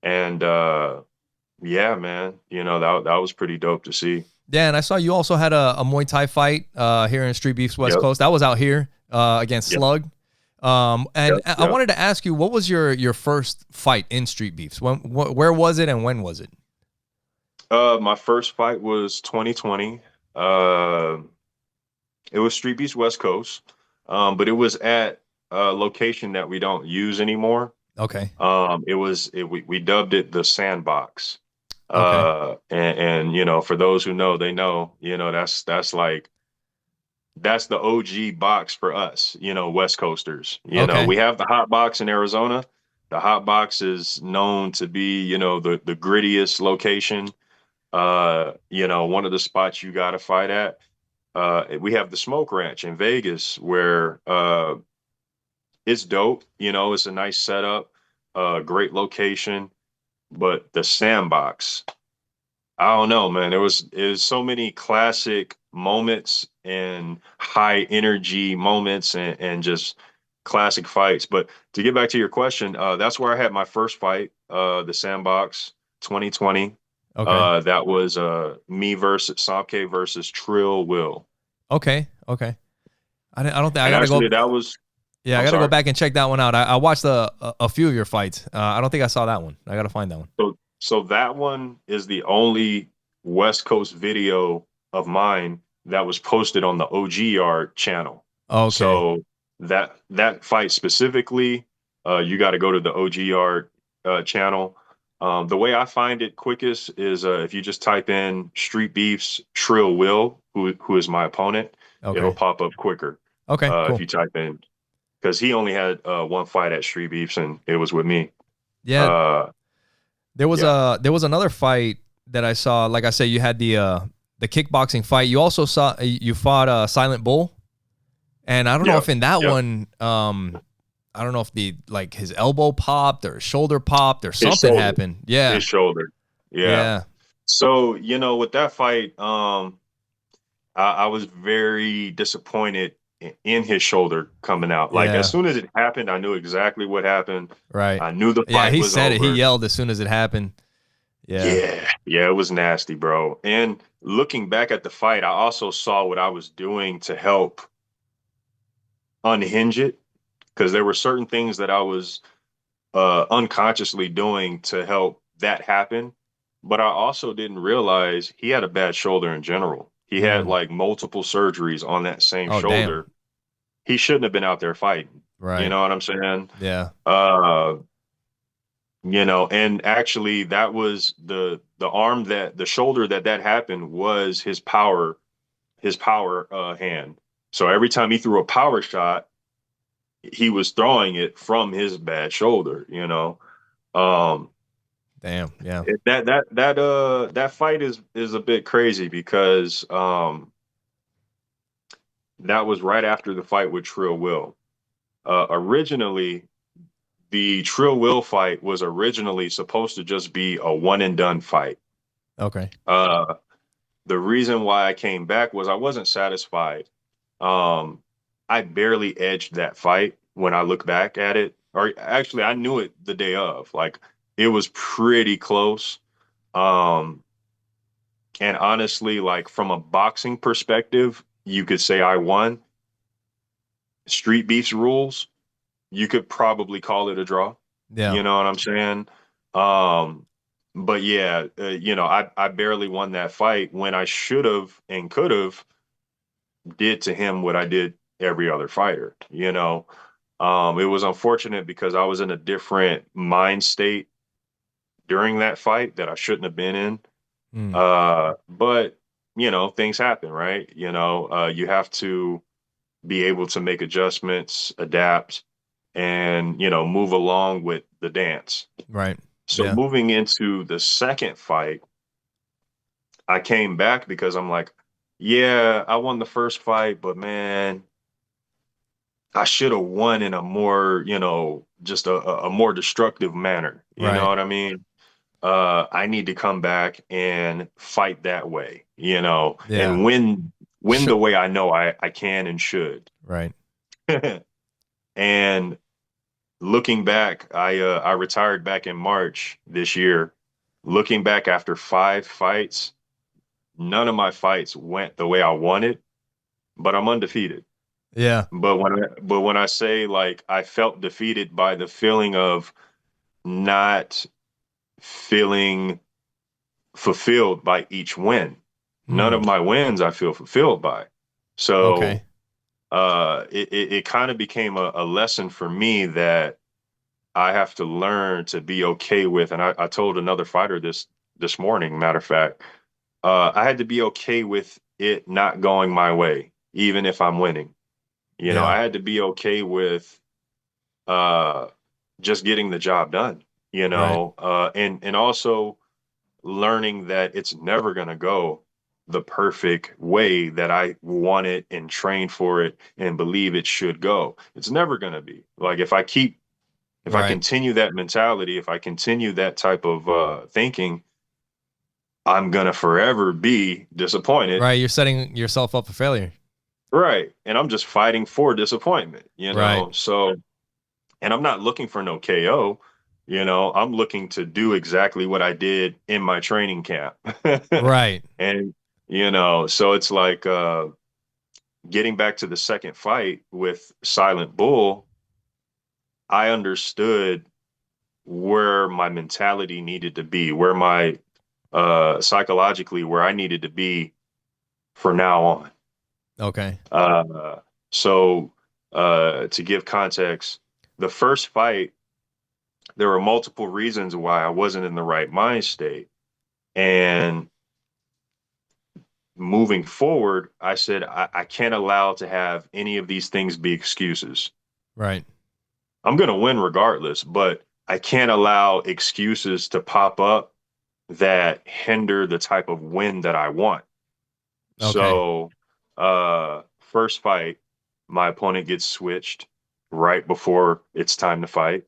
And yeah, man, that was pretty dope to see. Yeah, and I saw you also had a Muay Thai fight here in Street Beefs West Yep, Coast. That was out here against yep, Slug. And yep, I yep. wanted to ask you, what was your first fight in Street Beefs? Where was it and when was it? My first fight was 2020. Uh, it was Street Beefs West Coast, but it was at a location that we don't use anymore. Okay. We dubbed it the Sandbox. Okay. And for those who know, they know, that's the OG box for us, West Coasters. Okay. We have the hot box in Arizona. The hot box is known to be, the grittiest location. One of the spots you got to fight at. We have the Smoke Ranch in Vegas where it's dope. It's a nice setup, great location. But the Sandbox, I don't know, man. It was so many classic moments and high energy moments and just classic fights. But to get back to your question, that's where I had my first fight, the Sandbox 2020. Okay. That was me versus Somké versus Trill Will. Okay. Okay. I don't think I And gotta actually go. that was Yeah, I I'm gotta go sorry. back and check that one out. I watched a few of your fights. I don't think I saw that one. I gotta find that one. So that one is the only West Coast video of mine that was posted on the OG Yard channel. Okay. So that fight specifically, you got to go to the OG Yard channel. The way I find it quickest is if you just type in Street Beefs Trill Will, who is my opponent, it'll Okay. pop up quicker Okay. if Cool. you type in because he only had one fight at Street Beefs and it was with me. Yeah. Uh, yeah. There was another fight that I saw. Like I said, you had the kickboxing fight. You also saw you fought Silent Bull, and I don't know Yep. if in that Yep. one, I don't know if the like his elbow popped or his shoulder popped or His something shoulder. happened. Yeah. His shoulder. Yeah. Yeah. So, with that fight, I was very disappointed in his shoulder coming out. Like as Yeah. soon as it happened, I knew exactly what happened. Right. I knew the Yeah. fight He was said it. He over. yelled as soon as it happened. Yeah. Yeah. Yeah, it was nasty, bro. And looking back at the fight, I also saw what I was doing to help unhinge it because there were certain things that I was unconsciously doing to help that happen. But I also didn't realize he had a bad shoulder in general. He had Mm. like multiple surgeries on that same Oh damn. shoulder. He shouldn't have been out there fighting. You Right. know what I'm saying? Yeah. Uh, and actually that was the arm that the shoulder that happened was his power hand. So every time he threw a power shot, he was throwing it from his bad shoulder. Um, Damn. Yeah. that fight is a bit crazy because that was right after the fight with Trill Will. Originally, the Trill Will fight was originally supposed to just be a one and done fight. Okay. Uh, the reason why I came back was I wasn't satisfied. Um, I barely edged that fight when I look back at it, or actually, I knew it the day of. Like it was pretty close. Um, And honestly, like from a boxing perspective, you could say I won. Street Beefs rules, you could probably call it a draw. Yeah. You know what I'm saying? Um, but yeah, I barely won that fight when I should have and could have did to him what I did every other fighter. It was unfortunate because I was in a different mind state during that fight that I shouldn't have been in. Mm. But things happen, right? You have to be able to make adjustments, adapt, and move along with the dance. Right. So Yeah. moving into the second fight, I came back because I'm like, yeah, I won the first fight, but man, I should have won in a more, just a more destructive manner. You know Right. what I mean? I need to come back and fight that way, Yeah. and win the way I know I can and should. Right. And looking back, I retired back in March this year. Looking back after 5 fights, none of my fights went the way I wanted, but I'm undefeated. Yeah. But when I say like I felt defeated by the feeling of not feeling fulfilled by each win. None Hmm. of my wins I feel fulfilled by. So Okay. it kind of became a lesson for me that I have to learn to be okay with. And I told another fighter this morning, matter of fact, I had to be okay with it not going my way, even if I'm winning. Yeah. I had to be okay with uh, just getting the job done. Right. And also learning that it's never going to go the perfect way that I want it and train for it and believe it should go. It's never going to be. Like if I Right. continue that mentality, if I continue that type of thinking, I'm gonna forever be disappointed. Right. You're setting yourself up for failure. Right. And I'm just fighting for disappointment, Right. So, and I'm not looking for no KO, I'm looking to do exactly what I did in my training camp. Right. And, so it's like getting back to the second fight with Silent Bull, I understood where my mentality needed to be, where my psychologically, where I needed to be for now on. Okay. So to give context, the first fight, there were multiple reasons why I wasn't in the right mind state. And moving forward, I said, I can't allow to have any of these things be excuses. Right. I'm going to win regardless, but I can't allow excuses to pop up that hinder the type of win that I want. Okay. So, first fight, my opponent gets switched right before it's time to fight.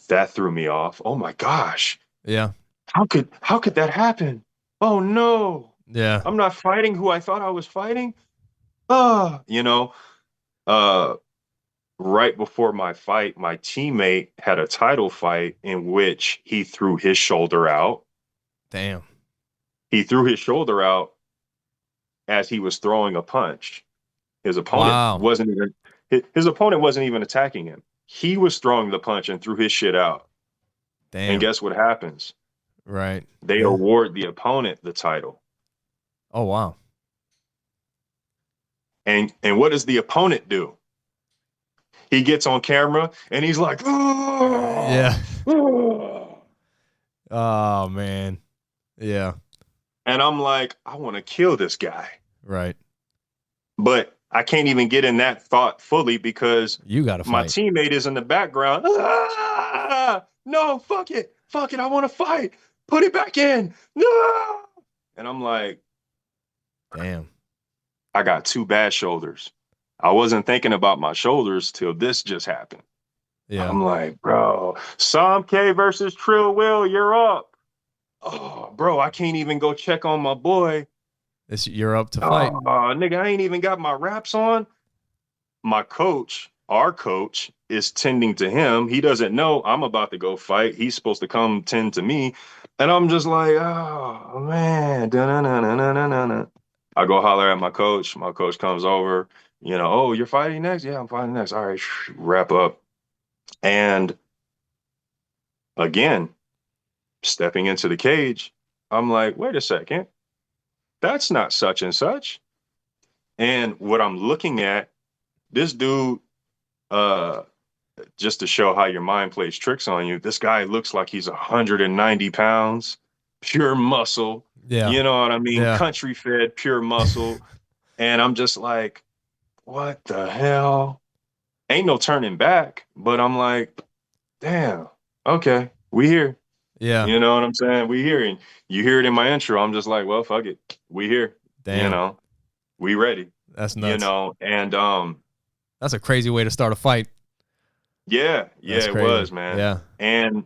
That threw me off. Oh my gosh. Yeah. How could that happen? Oh no. Yeah. I'm not fighting who I thought I was fighting. Ah, uh right before my fight, my teammate had a title fight in which he threw his shoulder out. Damn. He threw his shoulder out as he was throwing a punch. His opponent Wow. wasn't even his opponent wasn't even attacking him. He was throwing the punch and threw his shit out. And Damn. guess what happens? Right. They Yeah. award the opponent the title. Oh wow. And what does the opponent do? He gets on camera and he's like, oh, Yeah. oh. Oh man. Yeah. And I'm like, I want to kill this guy. Right. But I can't even get in that thought fully because You got to my fight. teammate is in the background. Ah, no, fuck it. Fuck it. I want to fight. Put it back in. No. And I'm like, Damn. I got two bad shoulders. I wasn't thinking about my shoulders till this just happened. Yeah. I'm like, bro, Somké versus Trill Will, you're up. Oh, bro, I can't even go check on my boy. You're up to fight. Oh, nigga, I ain't even got my wraps on. My coach, our coach, is tending to him. He doesn't know I'm about to go fight. He's supposed to come tend to me. And I'm just like, oh, man. Da-na-na-na-na-na-na. I go holler at my coach. My coach comes over, oh, you're fighting next? Yeah, I'm fighting next. All right, wrap up. And again, stepping into the cage, I'm like, wait a second, that's not such and such. And what I'm looking at, this dude, uh, just to show how your mind plays tricks on you, this guy looks like he's 190 pounds, pure muscle. Yeah. You know what I mean? Yeah. Country fed, pure muscle. And I'm just like, what the hell? Ain't no turning back. But I'm like, damn, okay, we here. Yeah. You know what I'm saying? We here. And you hear it in my intro. I'm just like, well, fuck it. We here. Damn. We ready. That's nuts. And That's a crazy way to start a fight. yeah, That's it crazy. was, man. Yeah. And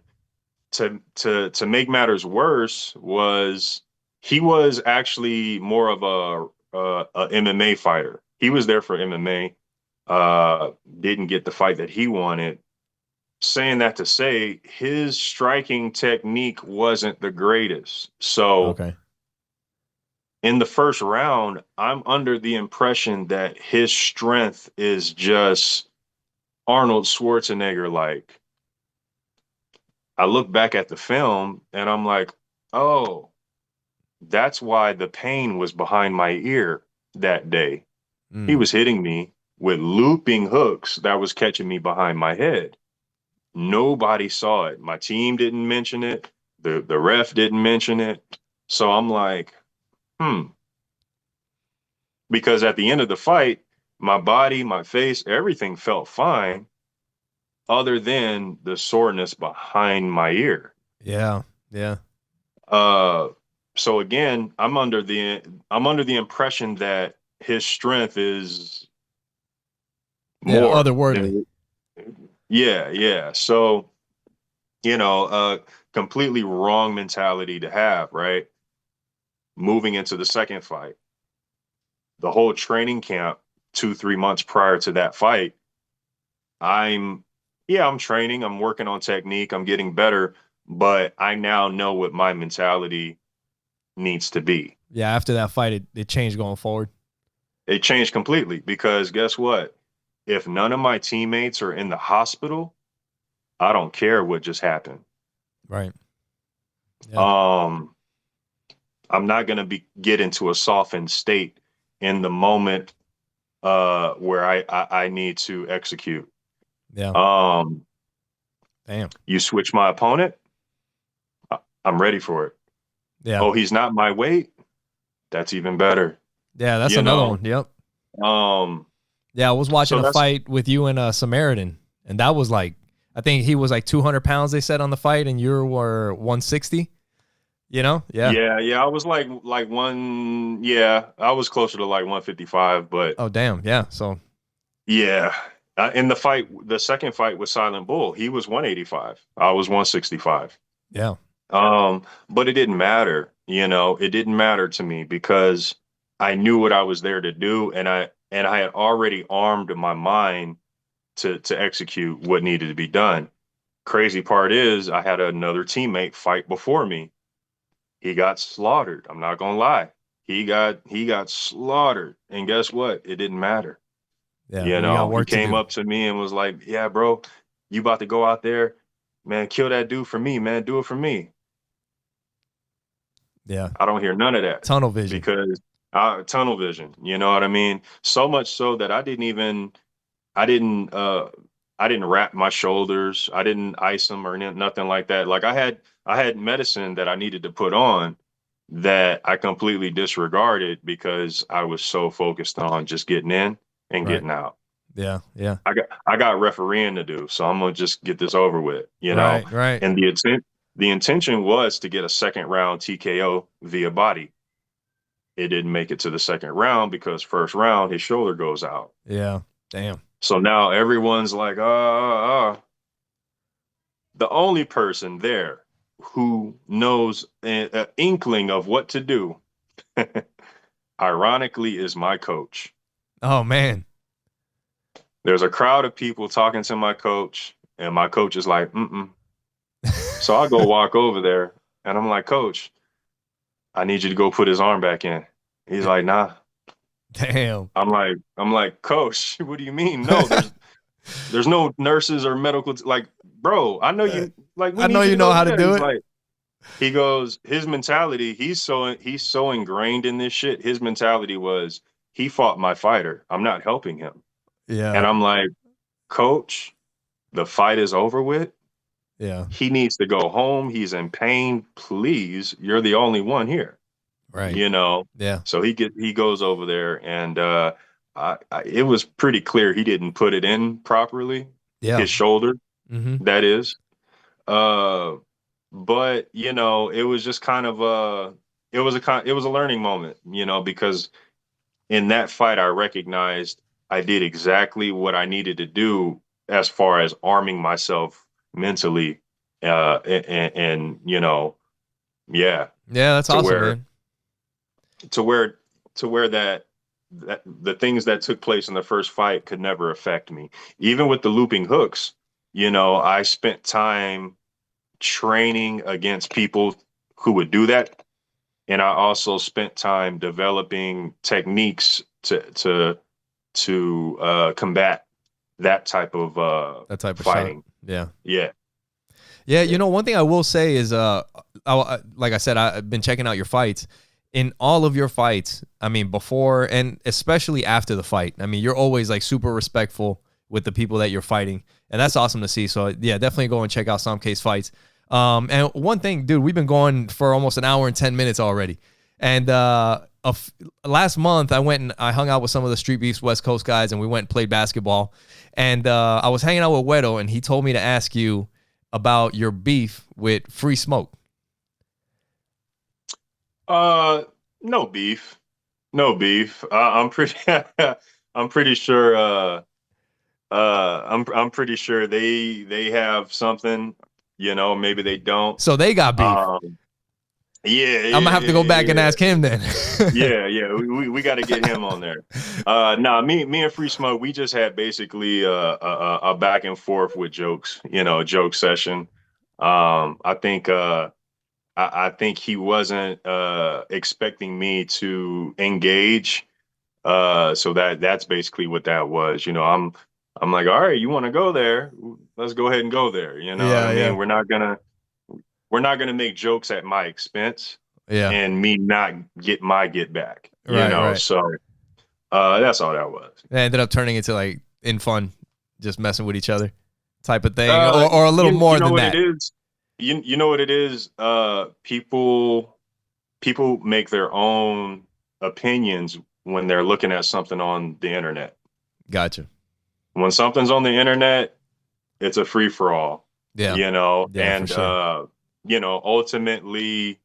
to make matters worse was he was actually more of a MMA fighter. He was there for MMA. Didn't get the fight that he wanted. Saying that to say his striking technique wasn't the greatest. So Okay. in the first round, I'm under the impression that his strength is just Arnold Schwarzenegger like. I look back at the film and I'm like, oh, that's why the pain was behind my ear that day. He Mm. was hitting me with looping hooks that was catching me behind my head. Nobody saw it. My team didn't mention it. The ref didn't mention it. So I'm like, because at the end of the fight, my body, my face, everything felt fine other than the soreness behind my ear. Yeah. Yeah. Uh, so again, I'm under the impression that his strength is Yeah. more Otherworldly. than yeah. So, completely wrong mentality to have, right? moving into the second fight. The whole training camp, 2-3 months prior to that fight, I'm training, I'm working on technique, I'm getting better, but I now know what my mentality needs to be. Yeah, after that fight, it changed going forward. It changed completely because guess what? If none of my teammates are in the hospital, I don't care what just happened. Right. Yeah. I'm not gonna get into a softened state in the moment where I need to execute. Yeah. Damn. You switch my opponent, I'm ready for it. Yeah. Oh, he's not my weight. That's even better. Yeah, that's another one. Yep. Yeah, I was watching a fight with you and Samaritan, and that was like, I think he was like 200 pounds, they said on the fight, and you were 160. You know? Yeah. Yeah. I was like one. Yeah, I was closer to like 155, but oh damn, yeah. So yeah, in the second fight with Silent Bull, he was 185. I was 165. Yeah. But it didn't matter. It didn't matter to me because I knew what I was there to do, and I had already armed my mind to execute what needed to be done. Crazy part is I had another teammate fight before me. He got slaughtered. I'm not gonna lie. He got slaughtered. And guess what? It didn't matter. Yeah, He came up to me and was like, "Yeah, bro, you about to go out there, man, kill that dude for me, man. Do it for me." Yeah. I don't hear none of that. Tunnel vision. Because tunnel vision, you know what I mean? So much so that I didn't wrap my shoulders. I didn't ice them or nothing like that. Like I had medicine that I needed to put on that I completely disregarded because I was so focused on just getting in and getting out. Yeah, yeah. I got refereeing to do, so I'm gonna just get this over with, Right. And the intention was to get a second round TKO via body. It didn't make it to the second round because first round his shoulder goes out. Yeah. Damn. So now everyone's like, The only person there who knows an inkling of what to do, ironically, is my coach. Oh man. There's a crowd of people talking to my coach, and my coach is like, So I go walk over there, and I'm like, "Coach, I need you to go put his arm back in." He's like, "Nah." Damn. I'm like, "Coach, what do you mean? No, there's no nurses or medical like, bro, I know you like I know you know how to do it. Like, he goes, his mentality, he's so ingrained in this shit. His mentality was he fought my fighter. I'm not helping him. Yeah. And I'm like, "Coach, the fight is over with. Yeah. He needs to go home. He's in pain. Please, you're the only one here." Right. Yeah. So he goes over there, and it was pretty clear he didn't put it in properly. Yeah. His shoulder, Mm-hmm. that is. But it was just kind of it was a learning moment, because in that fight I recognized I did exactly what I needed to do as far as arming myself mentally, and yeah. Yeah, that's awesome, man. To where that the things that took place in the first fight could never affect me. Even with the looping hooks, I spent time training against people who would do that. And I also spent time developing techniques to combat that type of fighting. Shot. Yeah. Yeah, one thing I will say is like I said, I've been checking out your fights. In all of your fights, I mean, before and especially after the fight, I mean, you're always like super respectful with the people that you're fighting, and that's awesome to see. So yeah, definitely go and check out Somké's fights. And one thing, dude, we've been going for almost an hour and 10 minutes already. And last month, I went and I hung out with some of the Streetbeefs West Coast guys, and we went and played basketball. And I was hanging out with Wedo, and he told me to ask you about your beef with Free Smoke. No beef. No beef. I'm pretty I'm pretty sure I'm pretty sure they have something, maybe they don't. So they got beef. Yeah, I'm gonna yeah, have to go yeah, back and yeah. ask him then. Yeah, yeah, we got to get him on there. Nah, me and Free Smoke, we just had basically a back and forth with jokes, a joke session. I think I think he wasn't expecting me to engage. So that's basically what that was. I'm like, all right, you want to go there? Let's go ahead and go there. You know what I Yeah, mean? yeah, We're not gonna make jokes at my expense yeah. and me not get my get back. Right, right. So that's all that was. It ended up turning into like in fun, just messing with each other type of thing, Uh, or a little you more know than what it that. is. You know what it is. People make their own opinions when they're looking at something on the internet. Gotcha. When something's on the internet, it's a free for all, Yeah, yeah, for and sure. ultimately,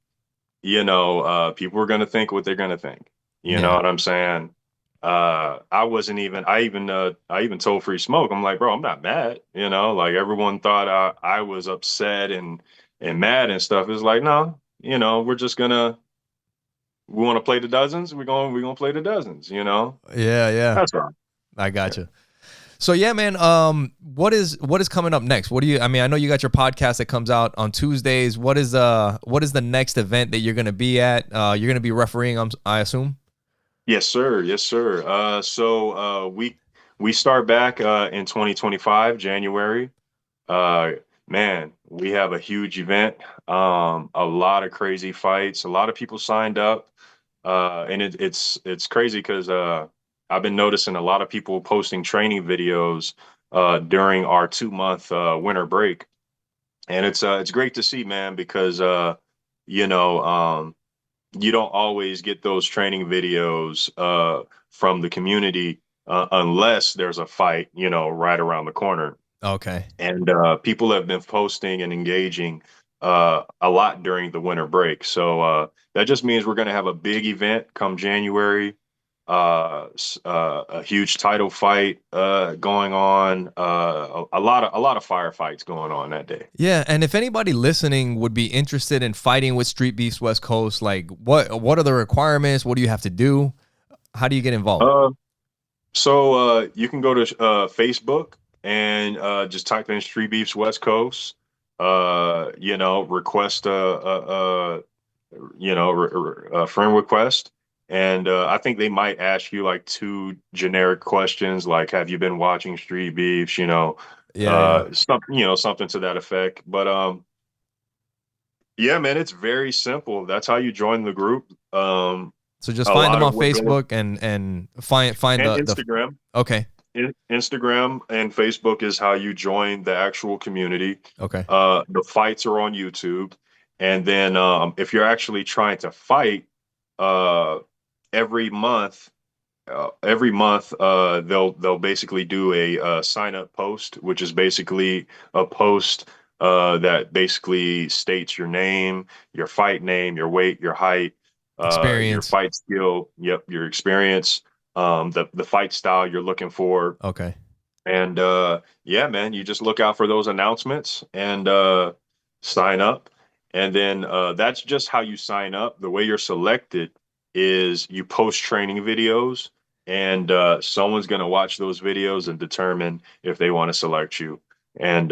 people are gonna think what they're gonna think. You know Yeah, what I'm saying? I even told Free Smoke, I'm like, bro, I'm not mad. Like everyone thought I was upset and mad and stuff. It's like, no, we want to play the dozens. We're gonna play the dozens. yeah, yeah. That's all. I Yeah. gotcha. So yeah, man. What is coming up next? What do you? I mean, I know you got your podcast that comes out on Tuesdays. What is the next event that you're gonna be at? You're gonna be refereeing. I assume. Yes, sir. Yes, sir. So we start back in 2025, January. Uh, Man, we have a huge event. A lot of crazy fights. A lot of people signed up. And it's crazy because I've been noticing a lot of people posting training videos during our 2 month winter break, and it's great to see, man, because you know you don't always get those training videos from the community unless there's a fight, right around the corner. Okay. And people have been posting and engaging a lot during the winter break. So that just means we're going to have a big event come January, a huge title fight going on, a lot of firefights going on that day. Yeah, and if anybody listening would be interested in fighting with Streetbeefs West Coast, like what are the requirements? What do you have to do? How do you get involved? Uh, so you can go to Facebook and just type in Street Beefs West Coast. Request a friend request. And I think they might ask you like two generic questions, like, have you been watching Street Beefs? Yeah, yeah. Something to that effect. But yeah, man, it's very simple. That's how you join the group. So just A find them lot of on what goes Facebook and find and the Instagram. okay. Instagram and Facebook is how you join the actual community. Okay. The fights are on YouTube, and then if you're actually trying to fight, uh, every month, they'll basically do a sign up post, which is basically a post that basically states your name, your fight name, your weight, your height, your Experience. fight skill, yep, your experience, the fight style you're looking for, Okay. and yeah, man, you just look out for those announcements and sign up. And then that's just how you sign up. The way you're selected is you post training videos, and someone's going to watch those videos and determine if they want to select you. And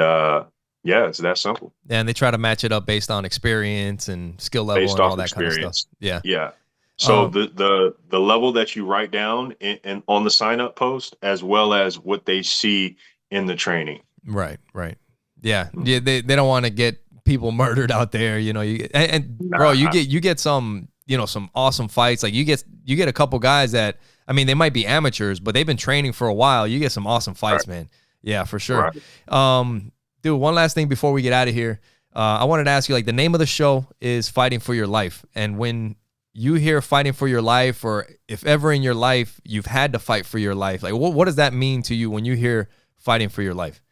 yeah, it's that simple, And they try to match it up based on experience and skill level based and all off that kind of stuff. experience. Yeah. Yeah. So Um, the level that you write down in on the sign up post, as well as what they see in the training. right, right. Yeah. Yeah, Mhm. they don't want to get people murdered out there, and bro, Nah, you get some, some awesome fights. Like you get a couple guys that, I mean, they might be amateurs, but they've been training for a while. You get some awesome right, fights, man. Yeah, for sure. right. Dude, one last thing before we get out of here. I wanted to ask you, like, the name of the show is Fighting for Your Life. And when you hear fighting for your life, or if ever in your life you've had to fight for your life, like what does that mean to you when you hear fighting for your life?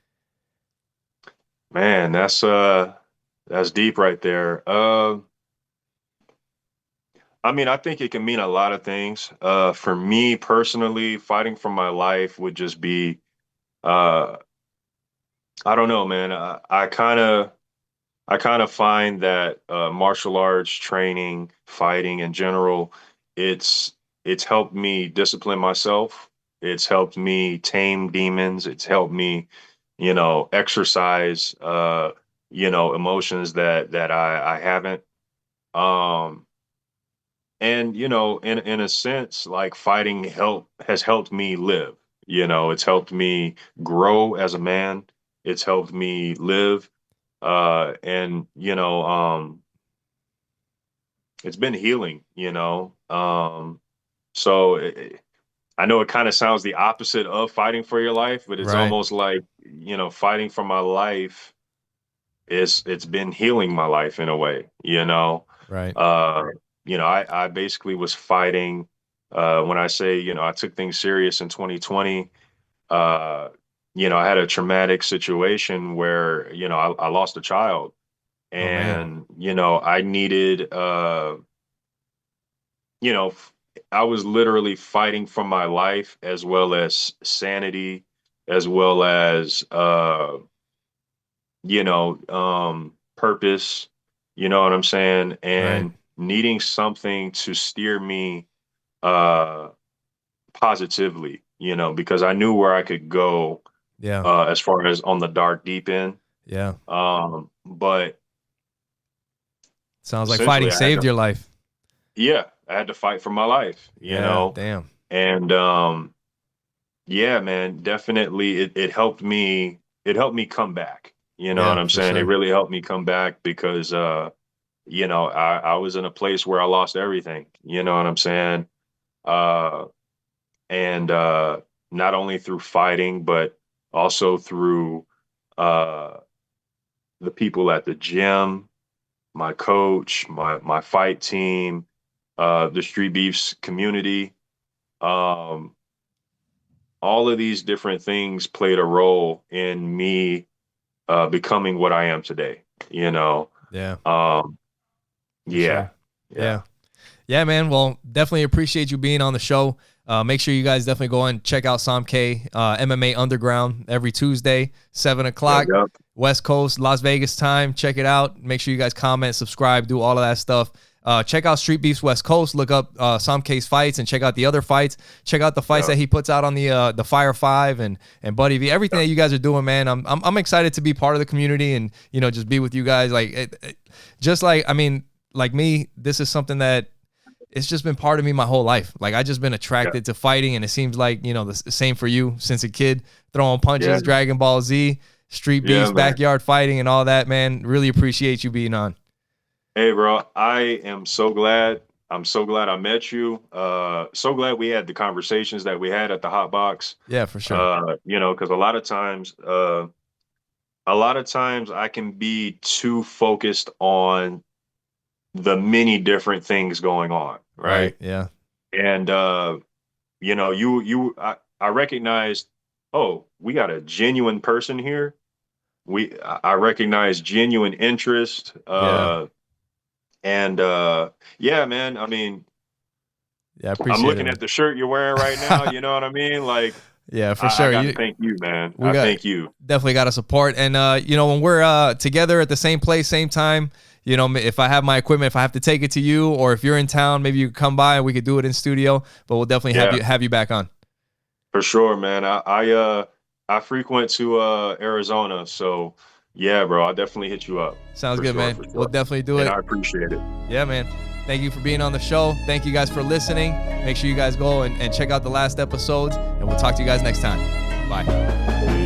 Man, that's deep right there. I mean, I think it can mean a lot of things. For me personally, fighting for my life would just be, uh, I don't know, man. I kind of I kind of find that martial arts training, fighting in general, it's it's helped me discipline myself. It's helped me tame demons. It's helped me, exercise, emotions that I haven't. Um, and in a sense, like fighting has helped me live. It's helped me grow as a man. It's helped me live. And it's been healing, so I know it kind of sounds the opposite of fighting for your life, but it's Right. almost like, fighting for my life it's been healing my life in a way, Right. uh I basically was fighting, when I say, I took things serious in 2020. uh I had a traumatic situation where, I lost a child, Oh man. and I needed, you know f- I was literally fighting for my life as well as sanity, as well as purpose, you know what I'm saying, Right. and needing something to steer me uh positively, because I knew where I could go, Yeah. as far as on the dark deep end. Yeah. But Sounds like fighting essentially I had saved to, your life. yeah, I had to fight for my life, Yeah. Damn. and yeah, man, definitely it helped me come back. You know what Yeah, I'm for saying? It sure. really helped me come back because I was in a place where I lost everything. You know what I'm saying? Uh and not only through fighting, but also through uh the people at the gym, my coach, my fight team, the Street Beefs community. Um, all of these different things played a role in me becoming what I am today. You know, Yeah, um, for yeah, sure. yeah, Yeah. Yeah, man. Well, definitely appreciate you being on the show. Make sure you guys definitely go and check out Somké, MMA Underground every Tuesday, 7 o'clock, yep. West Coast, Las Vegas time. Check it out. Make sure you guys comment, subscribe, do all of that stuff. Check out Street Beefs West Coast. Look up Somké's fights and check out the other fights. Check out the fights Yep. that he puts out on the Fire Five and Buddy V. Everything Yep. that you guys are doing, man. I'm excited to be part of the community and just be with you guys. Like just like I mean, like me, this is something that it's just been part of me my whole life. Like I just been Yep. attracted to fighting, and it seems like the same for you since a kid, throwing Yeah. punches, Dragon Ball Z, Street Yeah, Beefs, man. backyard fighting, and all that. Man, really appreciate you being on. Hey, bro, I am so glad. I'm so glad I met you. So glad we had the conversations that we had at the hot box. Yeah, for sure. Because a lot of times I can be too focused on the many different things going on, Right. right? Yeah. And I recognized, oh, we got a genuine person here. I recognize genuine interest. Yeah. And yeah, man, I mean, Yeah. I I'm appreciate it, looking man. at the shirt you're wearing right now, you know what I mean? Like, Yeah, for I sure. got to thank you, man. We I got thank you. definitely got to support, and when we're together at the same place, same time. If I have my equipment, if I have to take it to you, or if you're in town, maybe you could come by and we could do it in studio. But we'll definitely have Yeah, you back on. for sure, man. I frequent to Arizona, so yeah, bro, I'll definitely hit you up. Sounds For good, sure, man. for We'll sure. definitely do And it. I appreciate it. Yeah, man. Thank you for being on the show. Thank you guys for listening. Make sure you guys go and check out the last episodes, and we'll talk to you guys next time. Bye.